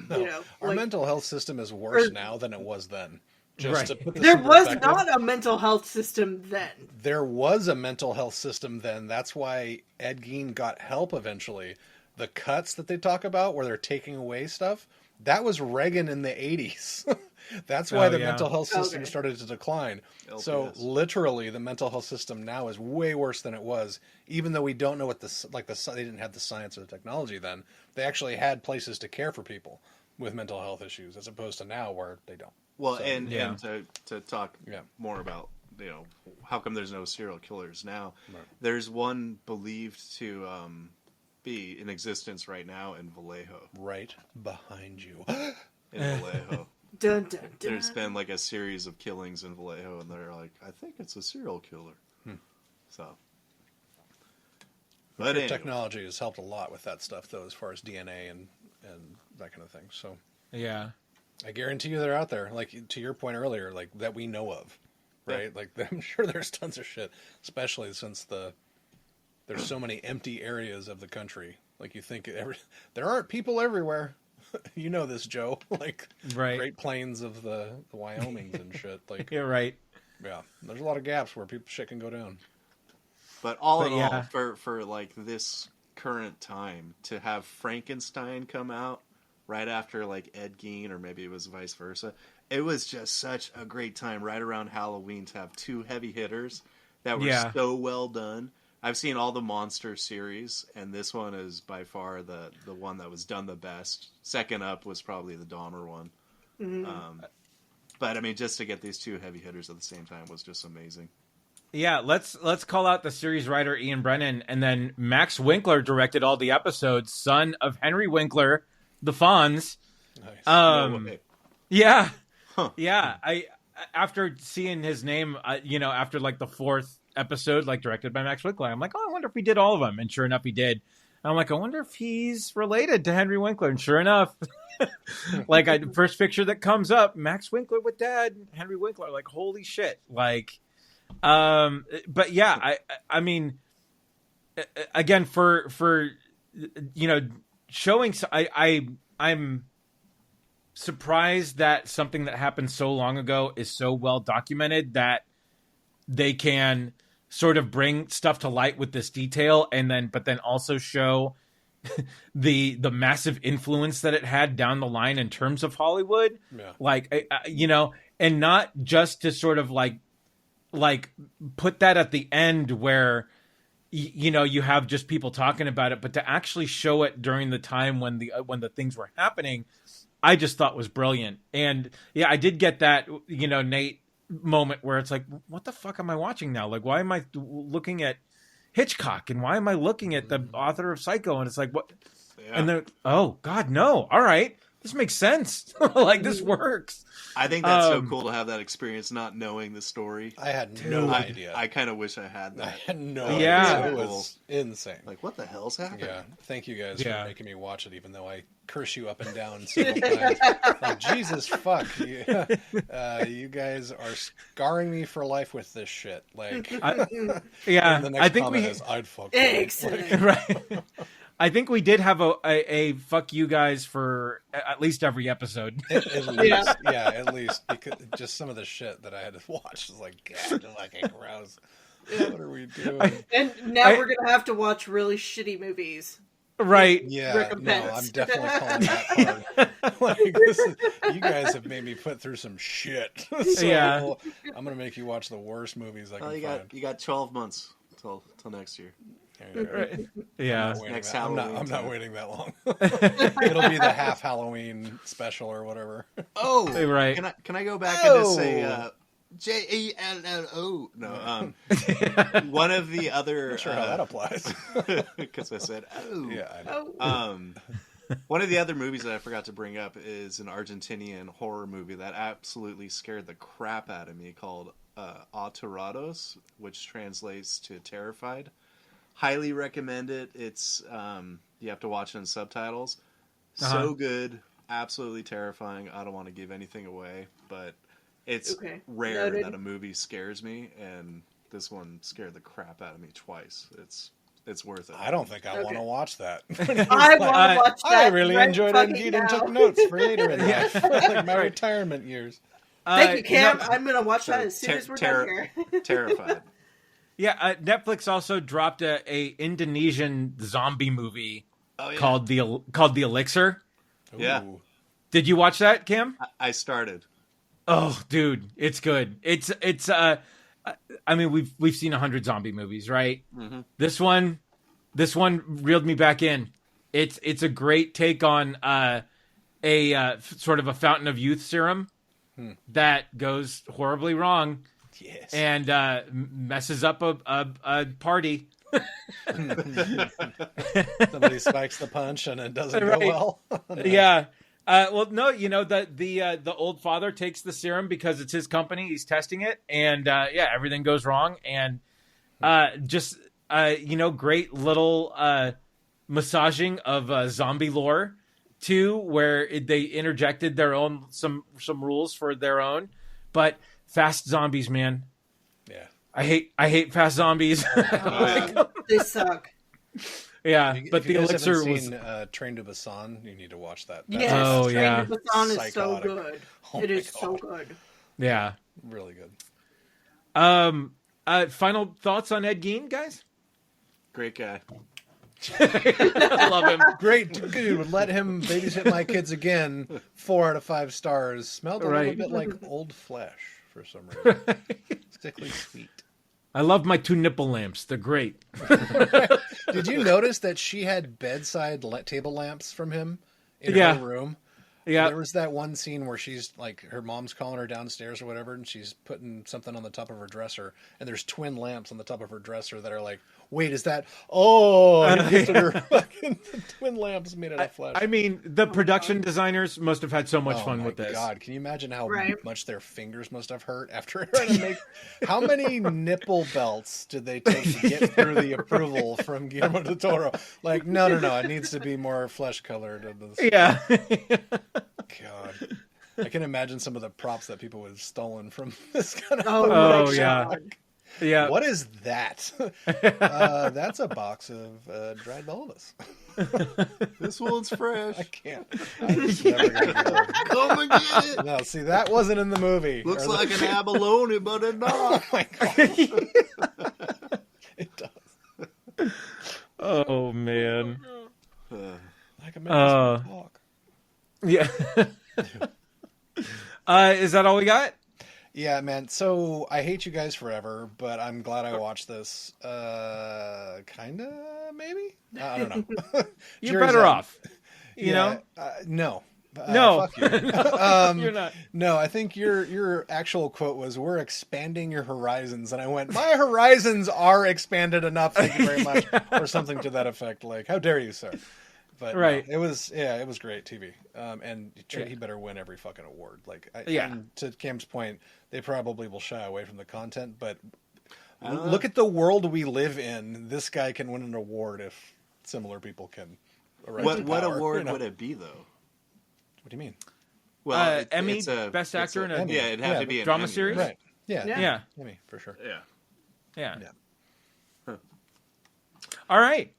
No, You know, our like, mental health system is worse or- now than it was then. Right. To put this there in was perspective, not a mental health system then. there was a mental health system then. That's why Ed Gein got help eventually. The cuts that they talk about where they're taking away stuff, that was Reagan in the 80s. That's why Oh, the yeah. mental health system Okay. started to decline. So LPS. literally the mental health system now is way worse than it was, even though we don't know what they didn't have the science or the technology then. They actually had places to care for people with mental health issues as opposed to now where they don't. Well, So, and yeah. to talk Yeah. more about how come there's no serial killers now? Right. There's one believed to be in existence right now in Vallejo. Right behind you. In Vallejo, Dun dun dun. there's been like a series of killings in Vallejo, and they're like, I think it's a serial killer. So, but anyway. Technology has helped a lot with that stuff, though, as far as DNA and that kind of thing. So Yeah. I guarantee you they're out there, like to your point earlier, like that we know of, right? Like I'm sure there's tons of shit, especially since there's so many empty areas of the country. Like you think there aren't people everywhere. You know this, Joe. Like Right. Great Plains of the Wyomings and shit. Like You're right. yeah, there's a lot of gaps where shit can go down. But all But in yeah. all, for like this current time, to have Frankenstein come out right after like Ed Gein, or maybe it was vice versa, it was just such a great time right around Halloween to have two heavy hitters that were Yeah. so well done. I've seen all the Monster series, and this one is by far the one that was done the best. Second up was probably the Dahmer one. But I mean, just to get these two heavy hitters at the same time was just amazing. Yeah, let's call out the series writer Ian Brennan, and then Max Winkler directed all the episodes, son of Henry Winkler, the Fonz. Nice. No way. Yeah, Huh. yeah. I after seeing his name, after like the fourth episode, like directed by Max Winkler, I'm like, oh, I wonder if he did all of them, and sure enough, he did. And I'm like, I wonder if he's related to Henry Winkler, and sure enough, like first picture that comes up, Max Winkler with dad, Henry Winkler, like holy shit, like. But yeah, I mean, again, for showing, I'm surprised that something that happened so long ago is so well documented that they can sort of bring stuff to light with this detail, but then also show the massive influence that it had down the line in terms of Hollywood, Yeah. and not just to sort of like put that at the end where you have just people talking about it, but to actually show it during the time when the things were happening, I just thought was brilliant. And yeah, I did get that Nate moment where it's like, what the fuck am I watching now? Like, why am I looking at Hitchcock and why am I looking at the author of Psycho? And it's like, what? Yeah. And then, oh God, no! All right, this makes sense. Like this works. I think that's so cool to have that experience, not knowing the story. I had no idea. I kind of wish I had I that. had no Yeah. idea. It was insane. Like, what the hell's happening? Yeah, thank you guys Yeah. for making me watch it, even though I curse you up and down several times. Like, Jesus fuck, you guys are scarring me for life with this shit. Like, Yeah, and the next I think comment we is, I'd fuck. Excellent. right. I think we did have a fuck you guys for at least every episode. At least, yeah, at least because just some of the shit that I had to watch is like, God, fucking gross. What are we doing? And now we're gonna have to watch really shitty movies. Right. Yeah, no, recompense. I'm definitely calling that hard. Like, you guys have made me put through some shit. So Yeah. I'm gonna make you watch the worst movies I can Well, find. you got 12 months till next year. Right. Yeah. Next I'm Halloween. not waiting that long. It'll be the half Halloween special or whatever. Oh, Right. Can I go back and just say JELLO? No. One of the other. Not sure how that applies. Because I said oh. Yeah, I know. Oh. One of the other movies that I forgot to bring up is an Argentinian horror movie that absolutely scared the crap out of me called Aterrados, which translates to terrified. Highly recommend it. It's you have to watch it in subtitles. So good, absolutely terrifying. I don't want to give anything away, but it's rare that a movie scares me, and this one scared the crap out of me twice. It's worth it. I don't think I want to watch that. I want to watch that. I really right enjoyed fucking it now. and took notes for later in life, like my retirement years. Thank you, Cam. no- I'm going to watch that as soon as we're done here. Terrified. Yeah, Netflix also dropped a Indonesian zombie movie called the Elixir. Yeah. Ooh. Did you watch that, Cam? I started. Oh, dude, it's good. It's I mean, we've seen 100 zombie movies, right? Mm-hmm. This one reeled me back in. It's a great take on a sort of a fountain of youth serum that goes horribly wrong. Yes. And messes up a party. Somebody spikes the punch and it doesn't Right. go well. Yeah. Well, no, the old father takes the serum because it's his company. He's testing it, and everything goes wrong. And great little massaging of zombie lore too, where they interjected their own some rules for their own, but. Fast zombies, man. Yeah. I hate fast zombies. They suck. Yeah, but if you the guys Elixir haven't was. seen Train to Busan, you need to watch that. Yes, Oh, Train yeah. to Busan is so Psychotic. good. Oh It my is so God. good. Yeah. Really good. Final thoughts on Ed Gein, guys? Great guy. I love him. Great dude. Let him babysit my kids again. 4 out of 5 stars. Smelled a Right. little bit like old flesh for some reason. Sickly sweet. I love my 2 nipple lamps. They're great. Did you notice that she had bedside table lamps from him in Yeah. her room? Yeah. There was that one scene where she's like, her mom's calling her downstairs or whatever, and she's putting something on the top of her dresser, and there's twin lamps on the top of her dresser that are like, wait, is that? Oh, he gifted her fucking twin lamps made out of flesh. I mean, the production designers must have had so much fun my with this. God, can you imagine how Right. much their fingers must have hurt after trying to make? How many nipple belts did they take to get through the approval from Guillermo del Toro? Like, no, it needs to be more flesh colored. Yeah. God, I can imagine some of the props that people would have stolen from this kind of. Oh, production. yeah. Yeah. What is that? That's a box of dried bulbous. This one's fresh. I can't. I'm just never gonna get over it. Come and get it. No, see, that wasn't in the movie. Looks Or the- like an abalone, but it's not. Oh my God. It does. Oh, man. I can make this one talk. Yeah. Is that all we got? Yeah, man. So I hate you guys forever, but I'm glad I watched this. Kinda, maybe. I don't know. You're Jury's better out. off. You know? No. No. Fuck you. You're not. No, I think your actual quote was, "We're expanding your horizons," and I went, "My horizons are expanded enough. Thank you very much," or something to that effect. Like, how dare you, sir? But no, Right. it was great TV. And he better win every fucking award. Like, Yeah. and to Cam's point, they probably will shy away from the content, but look at the world we live in. This guy can win an award if similar people can. What award would it be, though? What do you mean? Well, Emmy, it's a Best Actor in a yeah, it'd have to be an drama Emmy, series? Right. Yeah. Yeah. Emmy, for sure. Yeah. Yeah. Yeah. All right.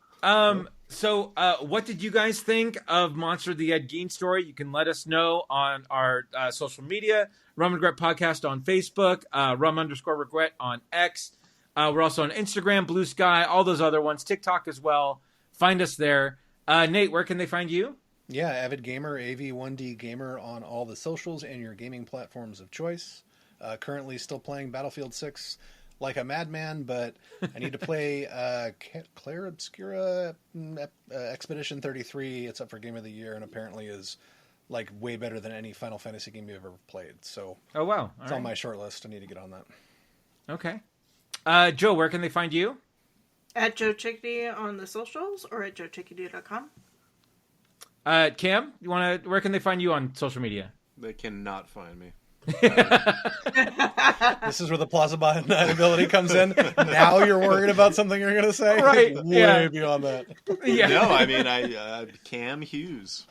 So what did you guys think of Monster the Ed Gein Story? You can let us know on our social media, Rum Regret Podcast on Facebook, Rum_Regret on X. We're also on Instagram, Blue Sky, all those other ones, TikTok as well. Find us there. Nate, where can they find you? Yeah, Avid Gamer, AV1D Gamer on all the socials and your gaming platforms of choice. Currently still playing Battlefield 6 like a madman, but I need to play Claire Obscura Expedition 33. It's up for Game of the Year and apparently is like way better than any Final Fantasy game you've ever played. So Oh, wow. it's on my short list. I need to get on that. Okay. Joe, where can they find you? At Joe Chickadee on the socials or at joechickadee.com. Cam, where can they find you on social media? They cannot find me. This is where the plausible deniability comes in. Now you're worried about something you're going to say? Right, Way yeah. beyond that. Yeah. No, I mean, Cam Hughes.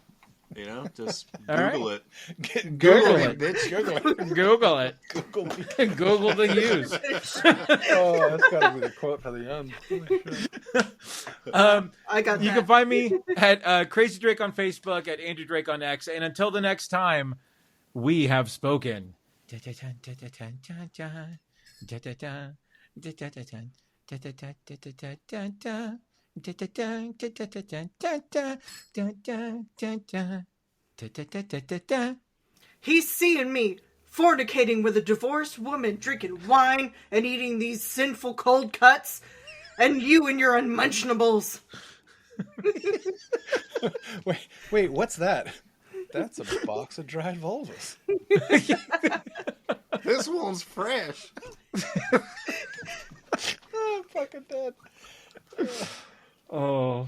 Just All right. Google it. Google it. Bitch. Google it. Google it. Google me. Google the Hughes. Oh, that's got to be the quote for the end. Holy shit. I got You that. can find me at Crazy Drake on Facebook, at Andrew Drake on X, and until the next time, we have spoken. He's seeing me fornicating with a divorced woman, drinking wine and eating these sinful cold cuts, and you and your unmentionables. Wait, what's that? That's a box of dried vulvas. This one's fresh. I'm fucking dead. Oh.